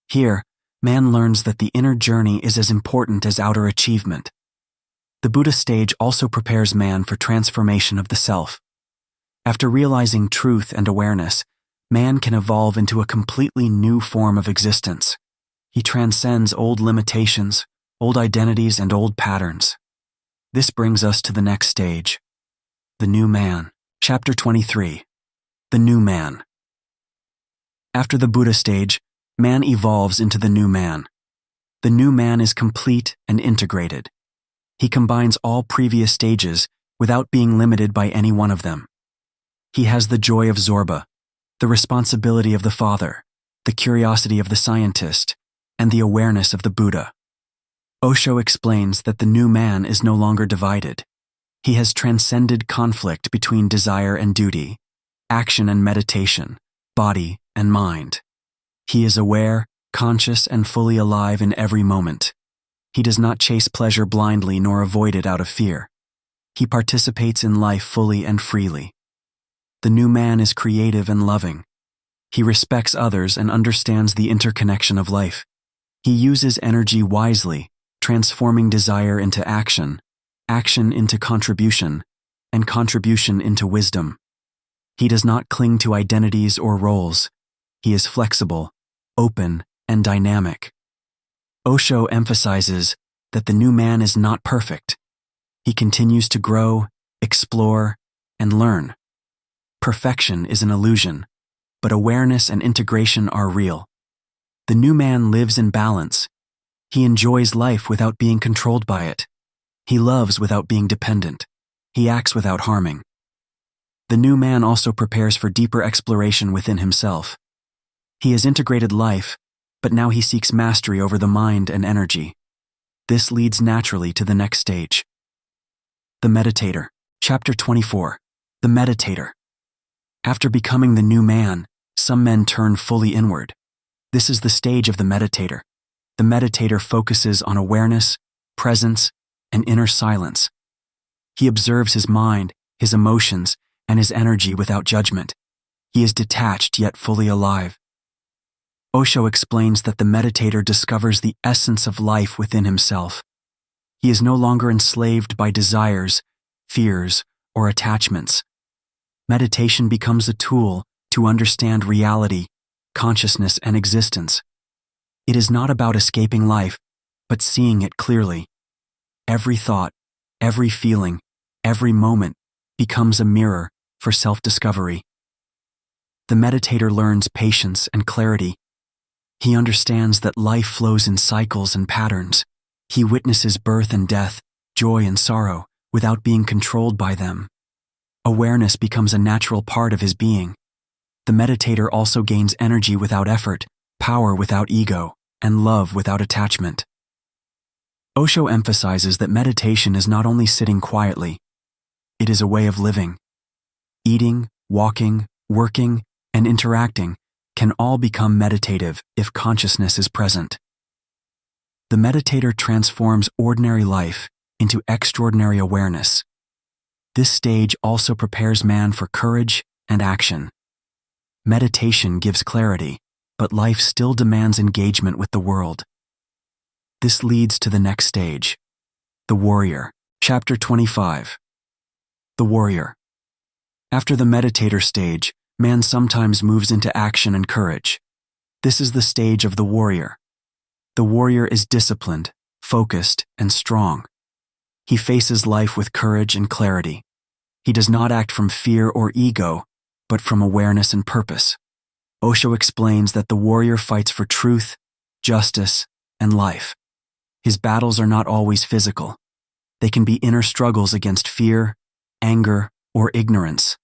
Here, man learns that the inner journey is as important as outer achievement. The Buddha stage also prepares man for transformation of the self. After realizing truth and awareness, man can evolve into a completely new form of existence. He transcends old limitations, old identities, and old patterns. This brings us to the next stage, the new man. Chapter 23. The new man. After the Buddha stage, man evolves into the new man. The new man is complete and integrated. He combines all previous stages without being limited by any one of them. He has the joy of Zorba, the responsibility of the father, the curiosity of the scientist, and the awareness of the Buddha. Osho explains that the new man is no longer divided. He has transcended conflict between desire and duty, action and meditation, body and mind. He is aware, conscious, and fully alive in every moment. He does not chase pleasure blindly nor avoid it out of fear. He participates in life fully and freely. The new man is creative and loving. He respects others and understands the interconnection of life. He uses energy wisely, transforming desire into action, action into contribution, and contribution into wisdom. He does not cling to identities or roles. He is flexible, open, and dynamic. Osho emphasizes that the new man is not perfect. He continues to grow, explore, and learn. Perfection is an illusion, but awareness and integration are real. The new man lives in balance. He enjoys life without being controlled by it. He loves without being dependent. He acts without harming. The new man also prepares for deeper exploration within himself. He has integrated life, but now he seeks mastery over the mind and energy. This leads naturally to the next stage. The Meditator. Chapter 24. The Meditator. After becoming the new man, some men turn fully inward. This is the stage of the meditator. The meditator focuses on awareness, presence, and inner silence. He observes his mind, his emotions, and his energy without judgment. He is detached yet fully alive. Osho explains that the meditator discovers the essence of life within himself. He is no longer enslaved by desires, fears, or attachments. Meditation becomes a tool to understand reality, consciousness, and existence. It is not about escaping life, but seeing it clearly. Every thought, every feeling, every moment becomes a mirror for self-discovery. The meditator learns patience and clarity. He understands that life flows in cycles and patterns. He witnesses birth and death, joy and sorrow, without being controlled by them. Awareness becomes a natural part of his being. The meditator also gains energy without effort, power without ego, and love without attachment. Osho emphasizes that meditation is not only sitting quietly, it is a way of living. Eating, walking, working, and interacting can all become meditative if consciousness is present. The meditator transforms ordinary life into extraordinary awareness. This stage also prepares man for courage and action. Meditation gives clarity, but life still demands engagement with the world. This leads to the next stage, the warrior. Chapter 25. The warrior. After the meditator stage, man sometimes moves into action and courage. This is the stage of the warrior. The warrior is disciplined, focused, and strong. He faces life with courage and clarity. He does not act from fear or ego, but from awareness and purpose. Osho explains that the warrior fights for truth, justice, and life. His battles are not always physical. They can be inner struggles against fear, anger, or ignorance.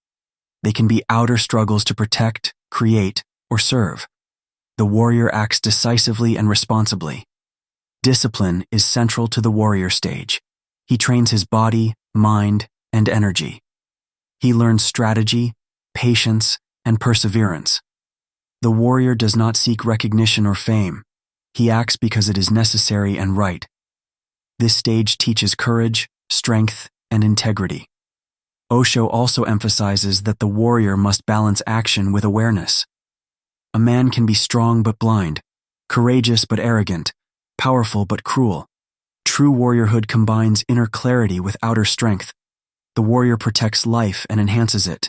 They can be outer struggles to protect, create, or serve. The warrior acts decisively and responsibly. Discipline is central to the warrior stage. He trains his body, mind, and energy. He learns strategy, patience, and perseverance. The warrior does not seek recognition or fame. He acts because it is necessary and right. This stage teaches courage, strength, and integrity. Osho also emphasizes that the warrior must balance action with awareness. A man can be strong but blind, courageous but arrogant, powerful but cruel. True warriorhood combines inner clarity with outer strength. The warrior protects life and enhances it.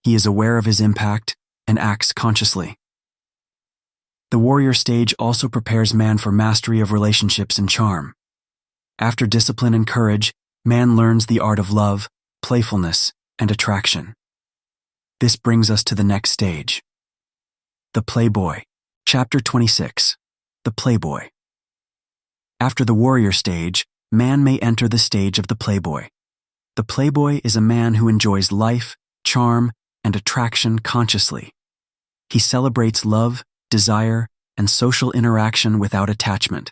He is aware of his impact and acts consciously. The warrior stage also prepares man for mastery of relationships and charm. After discipline and courage, man learns the art of love, playfulness, and attraction. This brings us to the next stage. The playboy. Chapter 26. The playboy. After the warrior stage, man may enter the stage of the playboy. The playboy is a man who enjoys life, charm, and attraction consciously. He celebrates love, desire, and social interaction without attachment.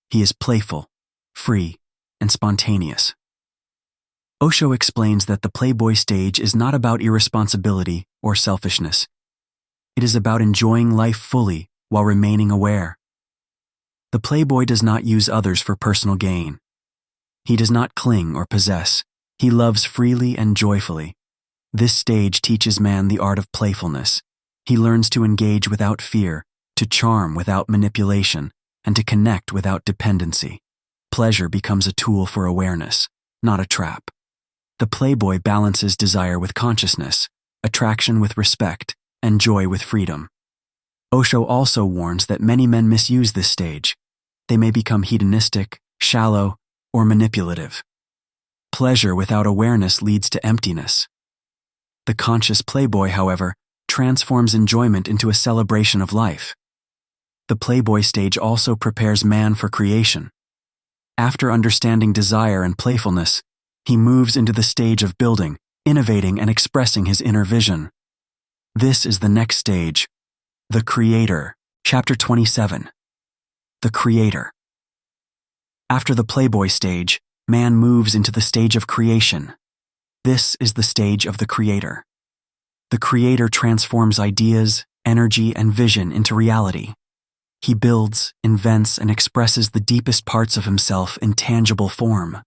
He is playful, free, and spontaneous. Osho explains that the playboy stage is not about irresponsibility or selfishness. It is about enjoying life fully while remaining aware. The playboy does not use others for personal gain. He does not cling or possess. He loves freely and joyfully. This stage teaches man the art of playfulness. He learns to engage without fear, to charm without manipulation, and to connect without dependency. Pleasure becomes a tool for awareness, not a trap. The playboy balances desire with consciousness, attraction with respect, and joy with freedom. Osho also warns that many men misuse this stage. They may become hedonistic, shallow, or manipulative. Pleasure without awareness leads to emptiness. The conscious playboy, however, transforms enjoyment into a celebration of life. The playboy stage also prepares man for creation. After understanding desire and playfulness, he moves into the stage of building, innovating, and expressing his inner vision. This is the next stage, the creator. Chapter 27. The creator. After the playboy stage, man moves into the stage of creation. This is the stage of the creator. The creator transforms ideas, energy, and vision into reality. He builds, invents, and expresses the deepest parts of himself in tangible form.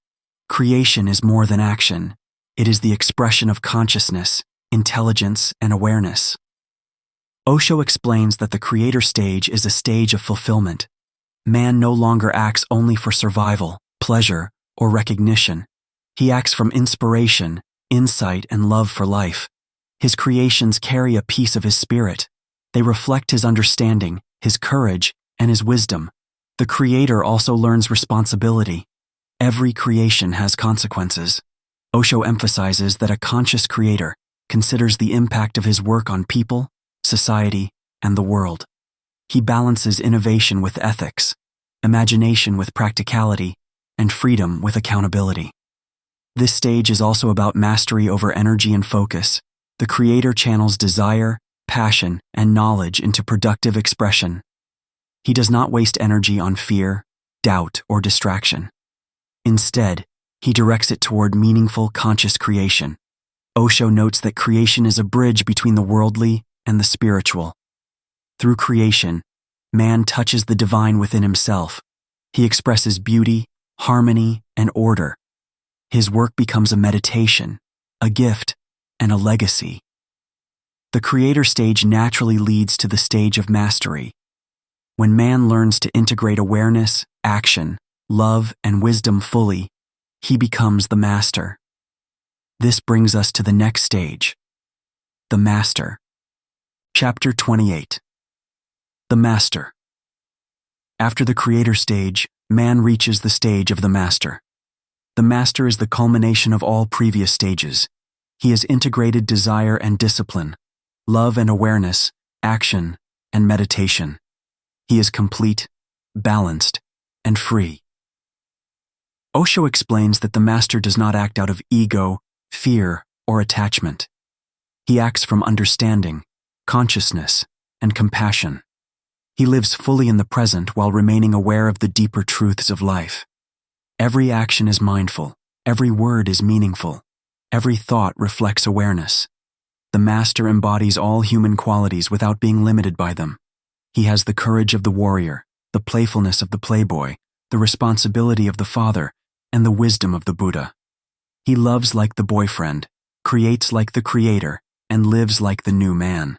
Creation is more than action. It is the expression of consciousness, intelligence, and awareness. Osho explains that the creator stage is a stage of fulfillment. Man no longer acts only for survival, pleasure, or recognition. He acts from inspiration, insight, and love for life. His creations carry a piece of his spirit. They reflect his understanding, his courage, and his wisdom. The creator also learns responsibility. Every creation has consequences. Osho emphasizes that a conscious creator considers the impact of his work on people, society, and the world. He balances innovation with ethics, imagination with practicality, and freedom with accountability. This stage is also about mastery over energy and focus. The creator channels desire, passion, and knowledge into productive expression. He does not waste energy on fear, doubt, or distraction. Instead, he directs it toward meaningful, conscious creation. Osho notes that creation is a bridge between the worldly and the spiritual. Through creation, man touches the divine within himself. He expresses beauty, harmony, and order. His work becomes a meditation, a gift, and a legacy. The creator stage naturally leads to the stage of mastery. When man learns to integrate awareness, action, love, and wisdom fully, he becomes the master. This brings us to the next stage, the master. Chapter 28. The master. After the creator stage, man reaches the stage of the master. The master is the culmination of all previous stages. He has integrated desire and discipline, love and awareness, action and meditation. He is complete, balanced, and free. Osho explains that the master does not act out of ego, fear, or attachment. He acts from understanding, consciousness, and compassion. He lives fully in the present while remaining aware of the deeper truths of life. Every action is mindful, every word is meaningful, every thought reflects awareness. The master embodies all human qualities without being limited by them. He has the courage of the warrior, the playfulness of the playboy, the responsibility of the father, and the wisdom of the Buddha. He loves like the boyfriend, creates like the creator, and lives like the new man.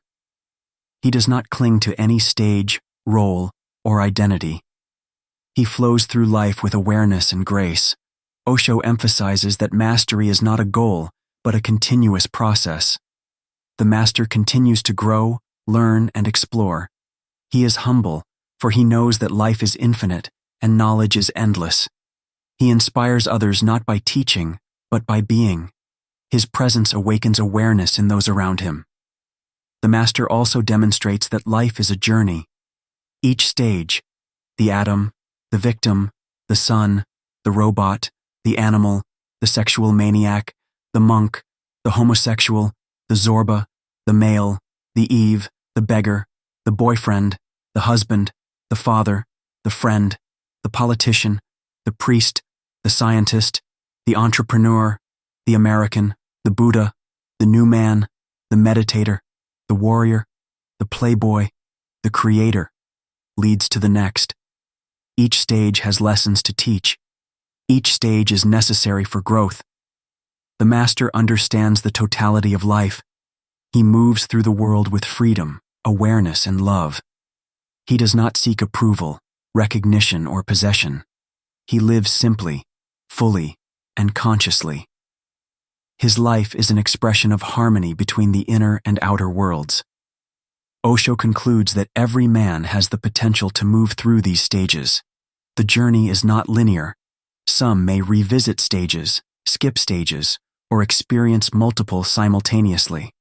He does not cling to any stage, role, or identity. He flows through life with awareness and grace. Osho emphasizes that mastery is not a goal, but a continuous process. The master continues to grow, learn, and explore. He is humble, for he knows that life is infinite and knowledge is endless. He inspires others not by teaching, but by being. His presence awakens awareness in those around him. The master also demonstrates that life is a journey. Each stage, the atom, the victim, the son, the robot, the animal, the sexual maniac, the monk, the homosexual, the Zorba, the male, the Eve, the beggar, the boyfriend, the husband, the father, the friend, the politician, the priest, the scientist, the entrepreneur, the American, the Buddha, the new man, the meditator, the warrior, the playboy, the creator, leads to the next. Each stage has lessons to teach. Each stage is necessary for growth. The master understands the totality of life. He moves through the world with freedom, awareness, and love. He does not seek approval, recognition, or possession. He lives simply, fully, and consciously. His life is an expression of harmony between the inner and outer worlds. Osho concludes that every man has the potential to move through these stages. The journey is not linear. Some may revisit stages, skip stages, or experience multiple simultaneously.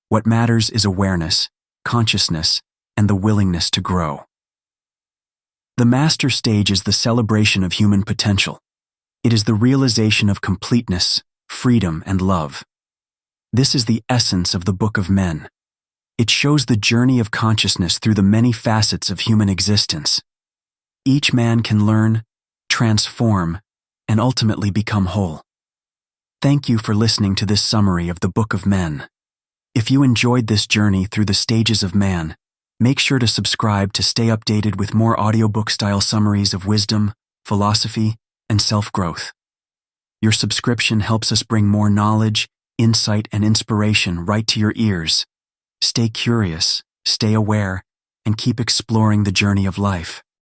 What matters is awareness, consciousness, and the willingness to grow. The master stage is the celebration of human potential. It is the realization of completeness, freedom, and love. This is the essence of the Book of Men. It shows the journey of consciousness through the many facets of human existence. Each man can learn, transform, and ultimately become whole. Thank you for listening to this summary of the Book of Men. If you enjoyed this journey through the stages of man, make sure to subscribe to stay updated with more audiobook-style summaries of wisdom, philosophy, and self-growth. Your subscription helps us bring more knowledge, insight, and inspiration right to your ears. Stay curious, stay aware, and keep exploring the journey of life.